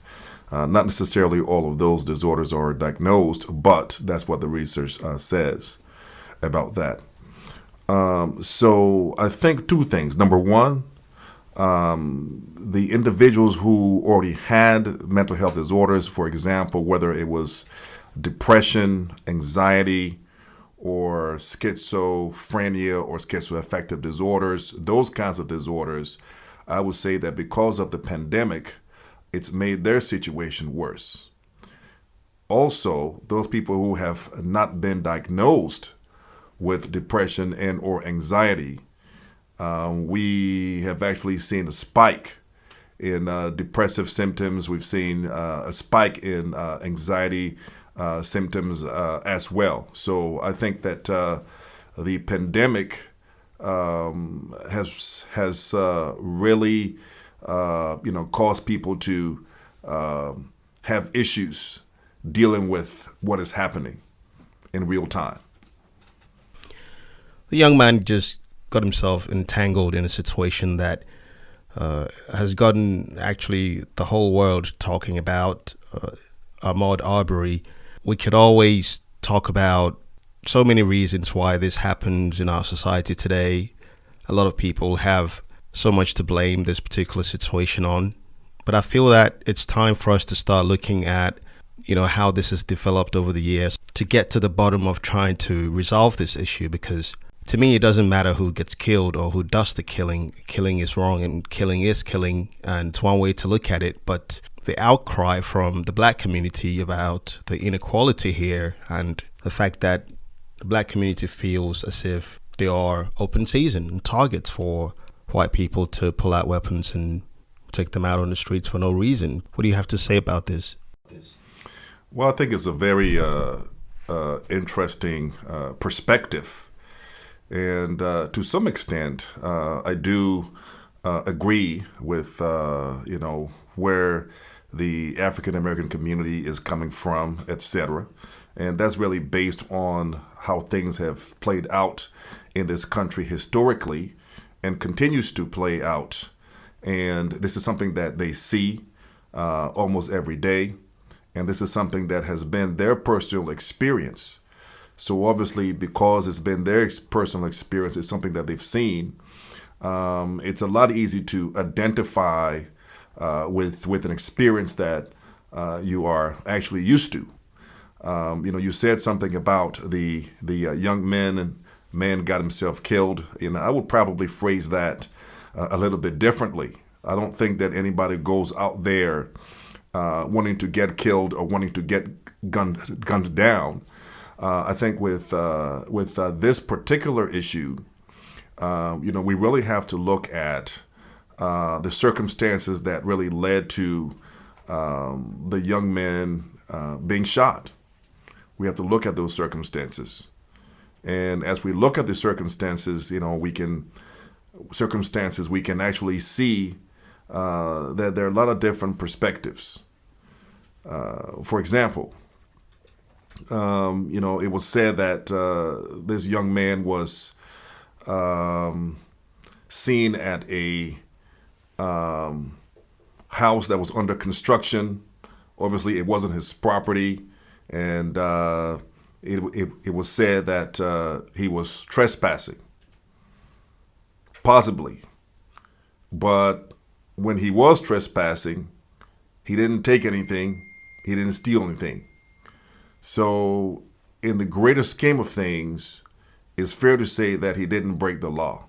Not necessarily all of those disorders are diagnosed, but that's what the research says about that. So I think 2 things. Number one, the individuals who already had mental health disorders, for example, whether it was depression, anxiety, or schizophrenia or schizoaffective disorders, those kinds of disorders, I would say that because of the pandemic, it's made their situation worse. Also, those people who have not been diagnosed with depression and or anxiety, we have actually seen a spike in depressive symptoms. We've seen a spike in anxiety symptoms as well. So I think that the pandemic has really caused people to have issues dealing with what is happening in real time. The young man just got himself entangled in a situation that has gotten actually the whole world talking about. Ahmaud Arbery. We could always talk about so many reasons why this happens in our society today. A lot of people have so much to blame this particular situation on. But I feel that it's time for us to start looking at, how this has developed over the years to get to the bottom of trying to resolve this issue, because to me, it doesn't matter who gets killed or who does the killing. Killing is wrong and killing is killing, and it's one way to look at it. But the outcry from the black community about the inequality here and the fact that the black community feels as if they are open season and targets for white people to pull out weapons and take them out on the streets for no reason. What do you have to say about this? Well, I think it's a very interesting perspective. And to some extent, I do agree with, where the African American community is coming from, etc. And that's really based on how things have played out in this country historically and continues to play out. And this is something that they see almost every day. And this is something that has been their personal experience. So obviously, because it's been their personal experience, it's something that they've seen. It's a lot easier to identify with an experience that you are actually used to. You said something about the young man got himself killed. I would probably phrase that a little bit differently. I don't think that anybody goes out there wanting to get killed or wanting to get gunned down. I think with this particular issue, we really have to look at the circumstances that really led to the young man being shot. We have to look at those circumstances. And as we look at the circumstances, we can actually see that there are a lot of different perspectives. For example, it was said that this young man was seen at a house that was under construction. Obviously, it wasn't his property, and it was said that he was trespassing, possibly. But when he was trespassing, he didn't take anything. He didn't steal anything. So in the greater scheme of things, it's fair to say that he didn't break the law.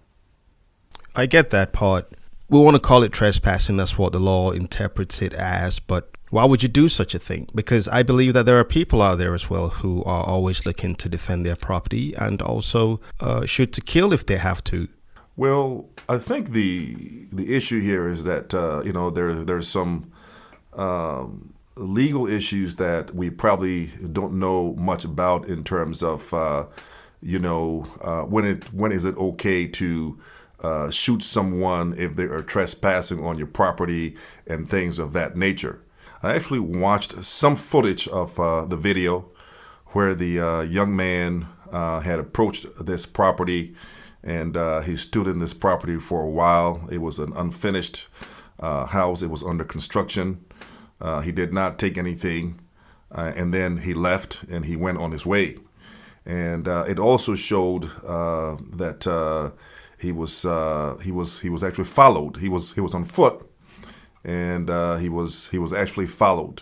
I get that part. We want to call it trespassing. That's what the law interprets it as. But why would you do such a thing? Because I believe that there are people out there as well who are always looking to defend their property and also shoot to kill if they have to. Well, I think the issue here is that there's some legal issues that we probably don't know much about in terms of when is it okay to shoot someone if they are trespassing on your property and things of that nature. I actually watched some footage of the video where the young man had approached this property, and he stood in this property for a while. It was an unfinished house. It was under construction. He did not take anything, and then he left and he went on his way. And it also showed that he was actually followed. He was on foot, and he was actually followed.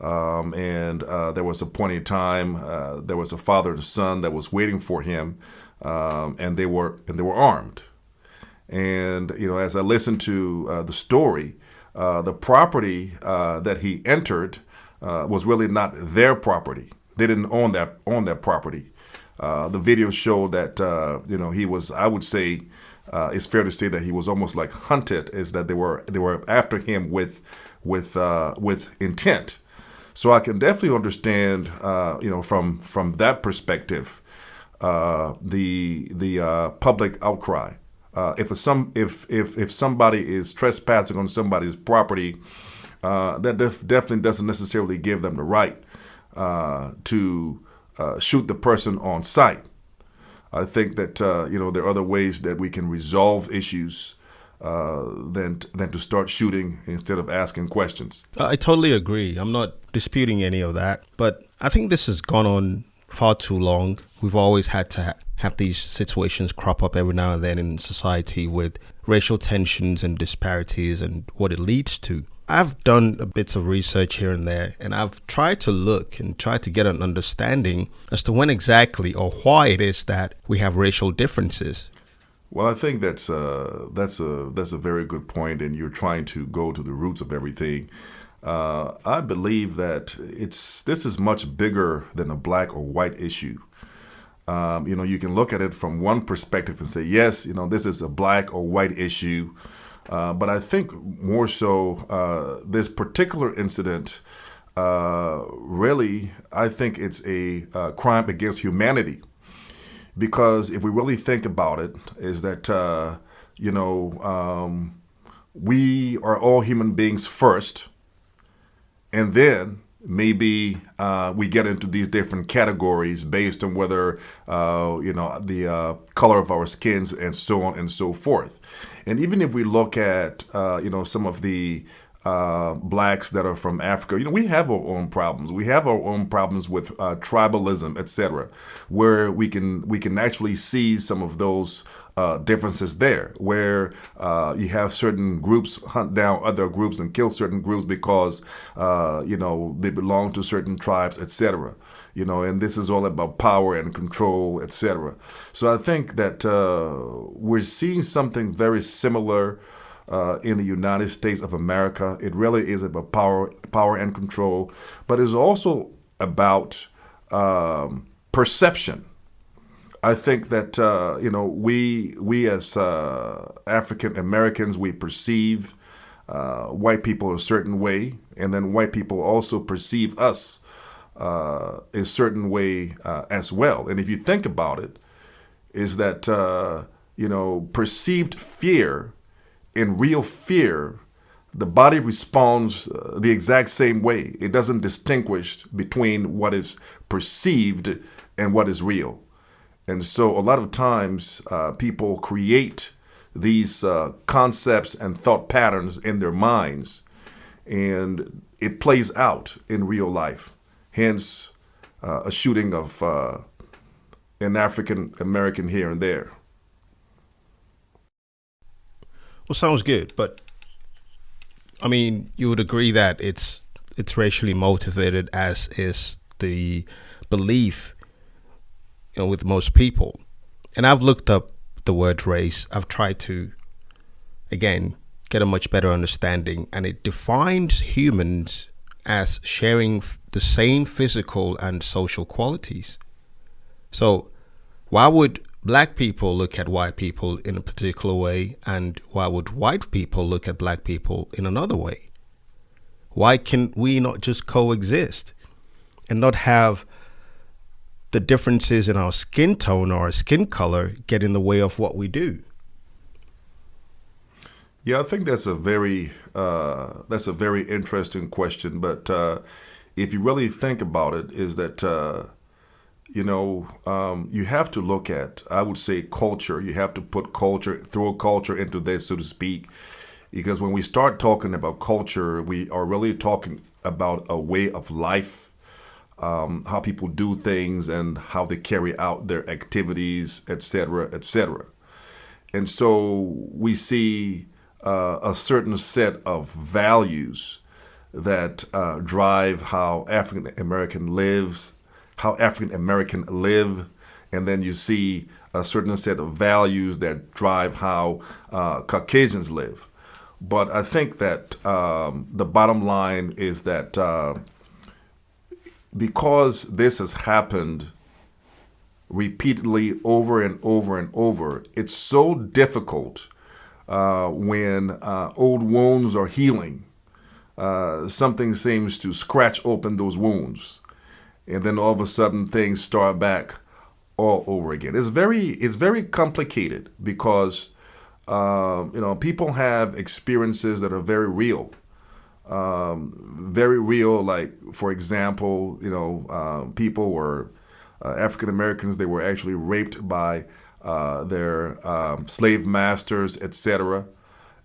And there was a point in time. There was a father and son that was waiting for him. And they were armed. And as I listened to the story, the property that he entered was really not their property. They didn't own that property. The video showed that he was. I would say it's fair to say that he was almost like hunted. Is that they were after him with intent. So I can definitely understand from that perspective. The public outcry. If somebody is trespassing on somebody's property, that definitely doesn't necessarily give them the right to shoot the person on sight. I think that there are other ways that we can resolve issues than to start shooting instead of asking questions. I totally agree. I'm not disputing any of that, but I think this has gone on far too long. We've always had to have these situations crop up every now and then in society with racial tensions and disparities and what it leads to. I've done a bits of research here and there, and I've tried to look and try to get an understanding as to when exactly or why it is that we have racial differences. Well, I think that's a very good point, and you're trying to go to the roots of everything. I believe that this is much bigger than a black or white issue. You can look at it from one perspective and say, yes, this is a black or white issue. But I think more so this particular incident, really, I think it's a crime against humanity. Because if we really think about it, is that, we are all human beings first. And then maybe we get into these different categories based on whether, the color of our skins and so on and so forth. And even if we look at, some of the blacks that are from Africa, we have our own problems. We have our own problems with tribalism, etc., where we can actually see some of those differences there, where you have certain groups hunt down other groups and kill certain groups because they belong to certain tribes, etc. And this is all about power and control, etc. So I think that we're seeing something very similar in the United States of America. It really is about power and control, but it's also about perception. I think that we as African Americans, we perceive white people a certain way, and then white people also perceive us a certain way as well. And if you think about it, is that perceived fear and real fear, the body responds the exact same way. It doesn't distinguish between what is perceived and what is real. And so a lot of times people create these concepts and thought patterns in their minds, and it plays out in real life. Hence, a shooting of an African American here and there. Well, sounds good, but I mean, you would agree that it's racially motivated, as is the belief, with most people. And I've looked up the word race. I've tried to, again, get a much better understanding, and it defines humans as sharing the same physical and social qualities. So why would black people look at white people in a particular way, and why would white people look at black people in another way? Why can we not just coexist and not have the differences in our skin tone or our skin color get in the way of what we do? Yeah, I think that's a very interesting question. But if you really think about it, is that you have to look at, I would say, culture. You have to throw culture into this, so to speak, because when we start talking about culture, we are really talking about a way of life, how people do things and how they carry out their activities, etc., etc. And so we see a certain set of values that drive how African American live, and then you see a certain set of values that drive how Caucasians live. But I think that the bottom line is that because this has happened repeatedly over and over and over, it's so difficult when old wounds are healing. Something seems to scratch open those wounds, and then all of a sudden things start back all over again. It's very complicated because people have experiences that are very real. Like, for example, people were African Americans. They were actually raped by their slave masters, etc.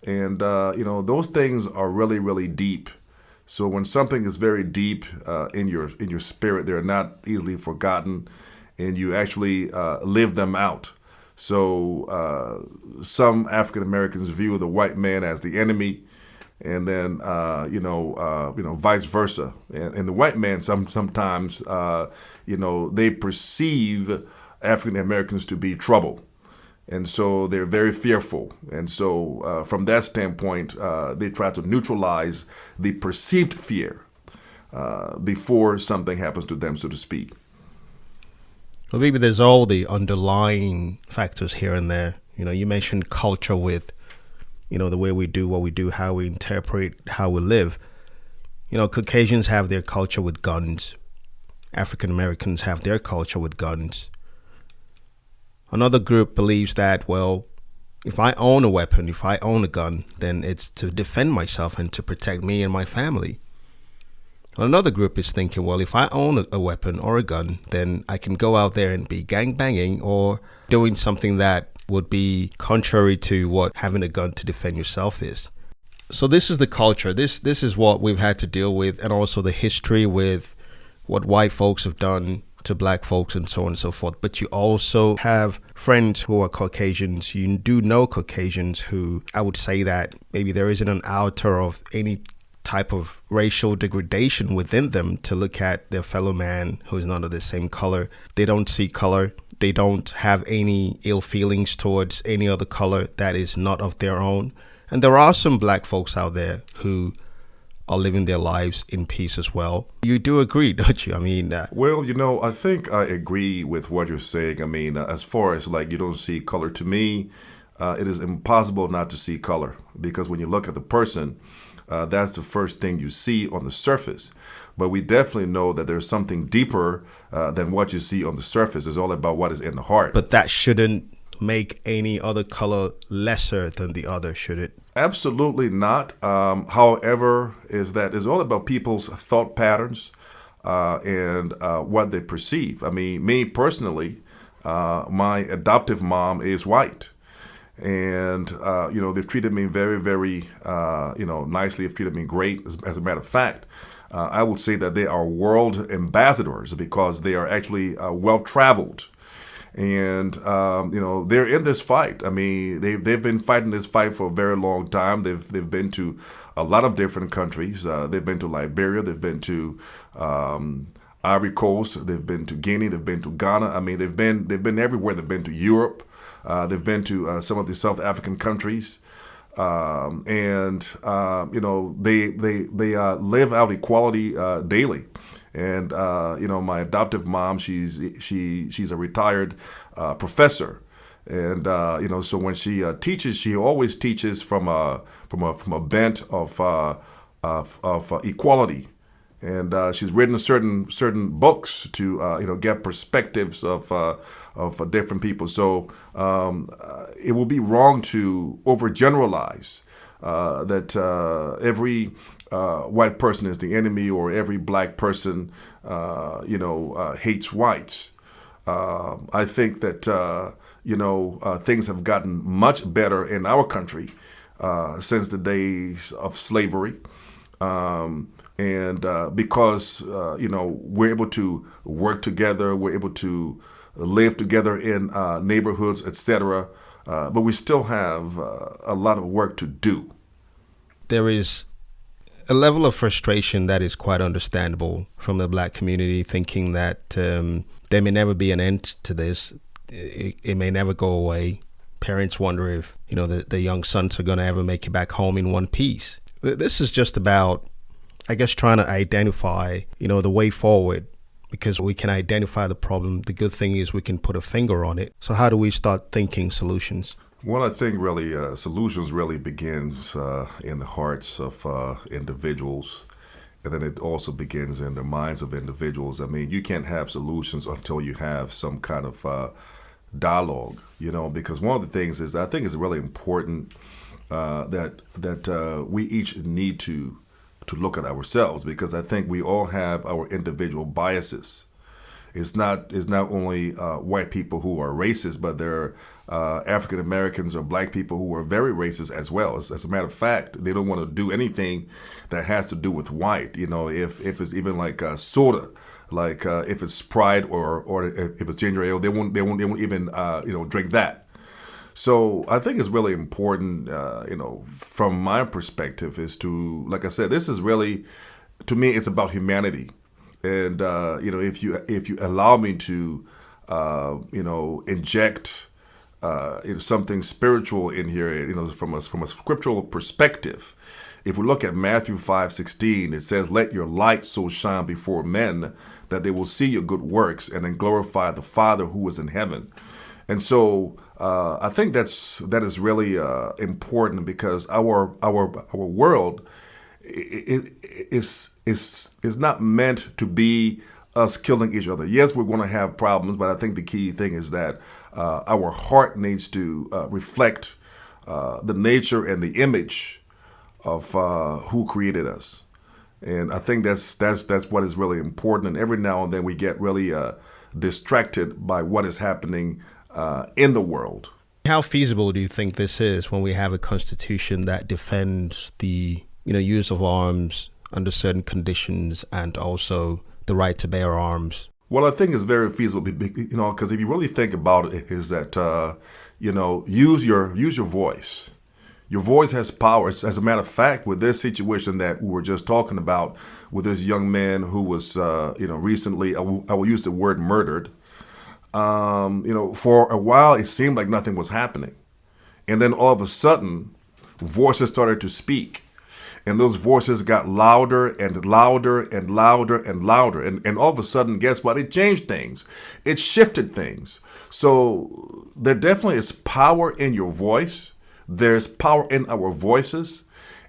And those things are really, really deep. So when something is very deep in your spirit, they're not easily forgotten, and you actually live them out. So some African Americans view the white man as the enemy, and then vice versa. And the white man sometimes they perceive African Americans to be trouble, and so they're very fearful. And so from that standpoint, they try to neutralize the perceived fear before something happens to them, so to speak. Well, maybe there's all the underlying factors here and there. You mentioned culture with, the way we do what we do, how we interpret, how we live. Caucasians have their culture with guns. African Americans have their culture with guns. Another group believes that, well, if I own a weapon, if I own a gun, then it's to defend myself and to protect me and my family. Another group is thinking, well, if I own a weapon or a gun, then I can go out there and be gangbanging or doing something that would be contrary to what having a gun to defend yourself is. So this is the culture. This is what we've had to deal with, and also the history with what white folks have done to black folks and so on and so forth. But you also have friends who are Caucasians. You do know Caucasians who, I would say that maybe there isn't an outer of any type of racial degradation within them to look at their fellow man who's not of the same color. They don't see color. They don't have any ill feelings towards any other color that is not of their own. And there are some black folks out there who are living their lives in peace as well. You do agree, don't you? I mean, well, I think I agree with what you're saying. I mean, as far as like you don't see color, to me, it is impossible not to see color, because when you look at the person, that's the first thing you see on the surface. But we definitely know that there's something deeper than what you see on the surface. It's all about what is in the heart. But that shouldn't make any other color lesser than the other, should it? Absolutely not. However, it's all about people's thought patterns and what they perceive. I mean, me personally, my adoptive mom is white. And, they've treated me very, very, nicely. They've treated me great. As a matter of fact, I would say that they are world ambassadors because they are actually well-traveled. And, they're in this fight. I mean, they've been fighting this fight for a very long time. They've been to a lot of different countries. They've been to Liberia. They've been to Ivory Coast. They've been to Guinea. They've been to Ghana. I mean, they've been everywhere. They've been to Europe. They've been to some of the South African countries. They live out equality daily. And my adoptive mom, she's a retired professor, and so when she teaches, she always teaches from a bent of equality, and she's written certain books to get perspectives of different people. So it will be wrong to overgeneralize that every white person is the enemy, or every black person, hates whites. I think that, things have gotten much better in our country since the days of slavery. Because, we're able to work together, we're able to live together in neighborhoods, etc. But we still have a lot of work to do. There is a level of frustration that is quite understandable from the black community, thinking that there may never be an end to this. It may never go away. Parents wonder if, the young sons are going to ever make it back home in one piece. This is just about, I guess, trying to identify, the way forward, because we can identify the problem. The good thing is we can put a finger on it. So how do we start thinking solutions? Well, I think really solutions really begins in the hearts of individuals, and then it also begins in the minds of individuals. I mean, you can't have solutions until you have some kind of dialogue, because one of the things is, I think it's really important that we each need to look at ourselves, because I think we all have our individual biases. It's not only white people who are racist, but there are African Americans or black people who are very racist as well. As a matter of fact, they don't want to do anything that has to do with white. If it's even like soda, like if it's Sprite or if it's ginger ale, they won't even drink that. So I think it's really important, from my perspective, is to, like I said, this is really, to me, it's about humanity. And if you allow me to inject something spiritual in here, from a scriptural perspective, if we look at Matthew 5:16, it says, "Let your light so shine before men that they will see your good works and then glorify the Father who is in heaven." And so I think that is really important, because our world is not meant to be us killing each other. Yes, we're going to have problems, but I think the key thing is that our heart needs to reflect the nature and the image of who created us. And I think that's what is really important. And every now and then we get really distracted by what is happening in the world. How feasible do you think this is when we have a constitution that defends the use of arms under certain conditions, and also the right to bear arms? Well, I think it's very feasible, because if you really think about it, is that use your voice. Your voice has power. As a matter of fact, with this situation that we were just talking about, with this young man who was recently, I will use the word murdered. For a while it seemed like nothing was happening, and then all of a sudden, voices started to speak. And those voices got louder and louder and louder and louder. And all of a sudden, guess what? It changed things. It shifted things. So there definitely is power in your voice. There's power in our voices.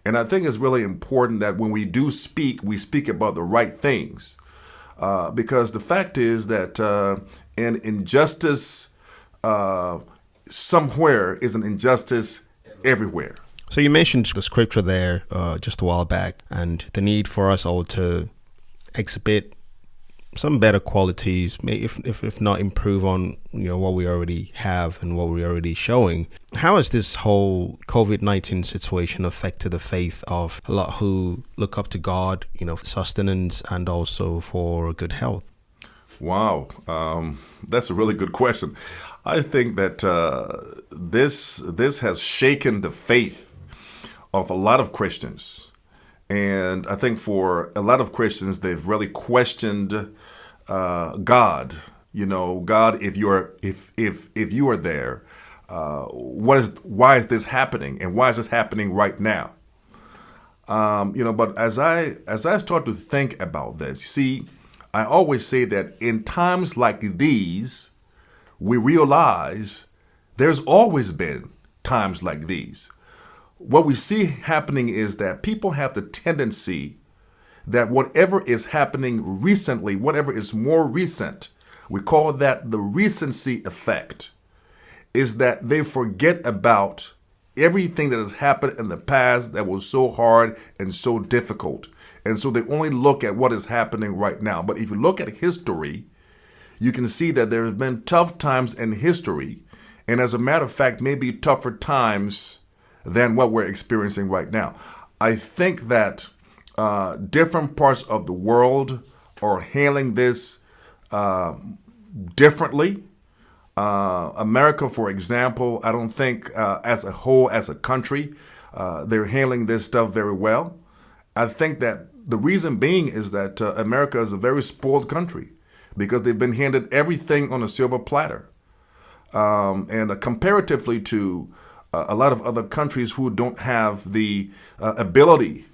And I think it's really important that when we do speak, we speak about the right things. Because the fact is that an injustice somewhere is an injustice everywhere. So you mentioned the scripture there just a while back, and the need for us all to exhibit some better qualities, if not improve on what we already have and what we're already showing. How has this whole COVID-19 situation affected the faith of a lot who look up to God, for sustenance and also for good health? Wow, that's a really good question. I think that this has shaken the faith of a lot of Christians. And I think for a lot of Christians, they've really questioned God. God, if you are there, why is this happening, and why is this happening right now? But as I start to think about this, you see, I always say that in times like these, we realize there's always been times like these. What we see happening is that people have the tendency that whatever is happening recently, whatever is more recent, we call that the recency effect, is that they forget about everything that has happened in the past that was so hard and so difficult. And so they only look at what is happening right now. But if you look at history, you can see that there have been tough times in history. And as a matter of fact, maybe tougher times than what we're experiencing right now. I think that different parts of the world are handling this differently. America, for example, I don't think as a whole, as a country, they're handling this stuff very well. I think that the reason being is that America is a very spoiled country because they've been handed everything on a silver platter. And comparatively to a lot of other countries who don't have the ability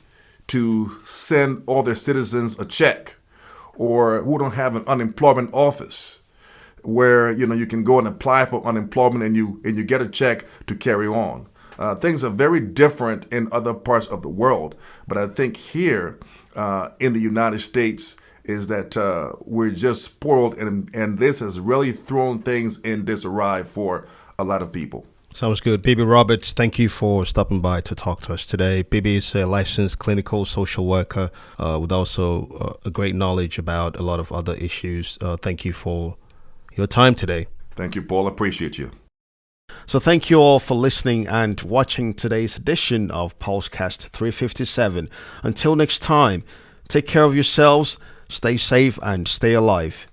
to send all their citizens a check, or who don't have an unemployment office where you can go and apply for unemployment and you get a check to carry on. Things are very different in other parts of the world, but I think here in the United States is that we're just spoiled, and this has really thrown things in disarray for a lot of people. Sounds good. Bibi Roberts, thank you for stopping by to talk to us today. Bibi is a licensed clinical social worker with also a great knowledge about a lot of other issues. Thank you for your time today. Thank you, Paul. Appreciate you. So thank you all for listening and watching today's edition of Pulsecast 357. Until next time, take care of yourselves, stay safe and stay alive.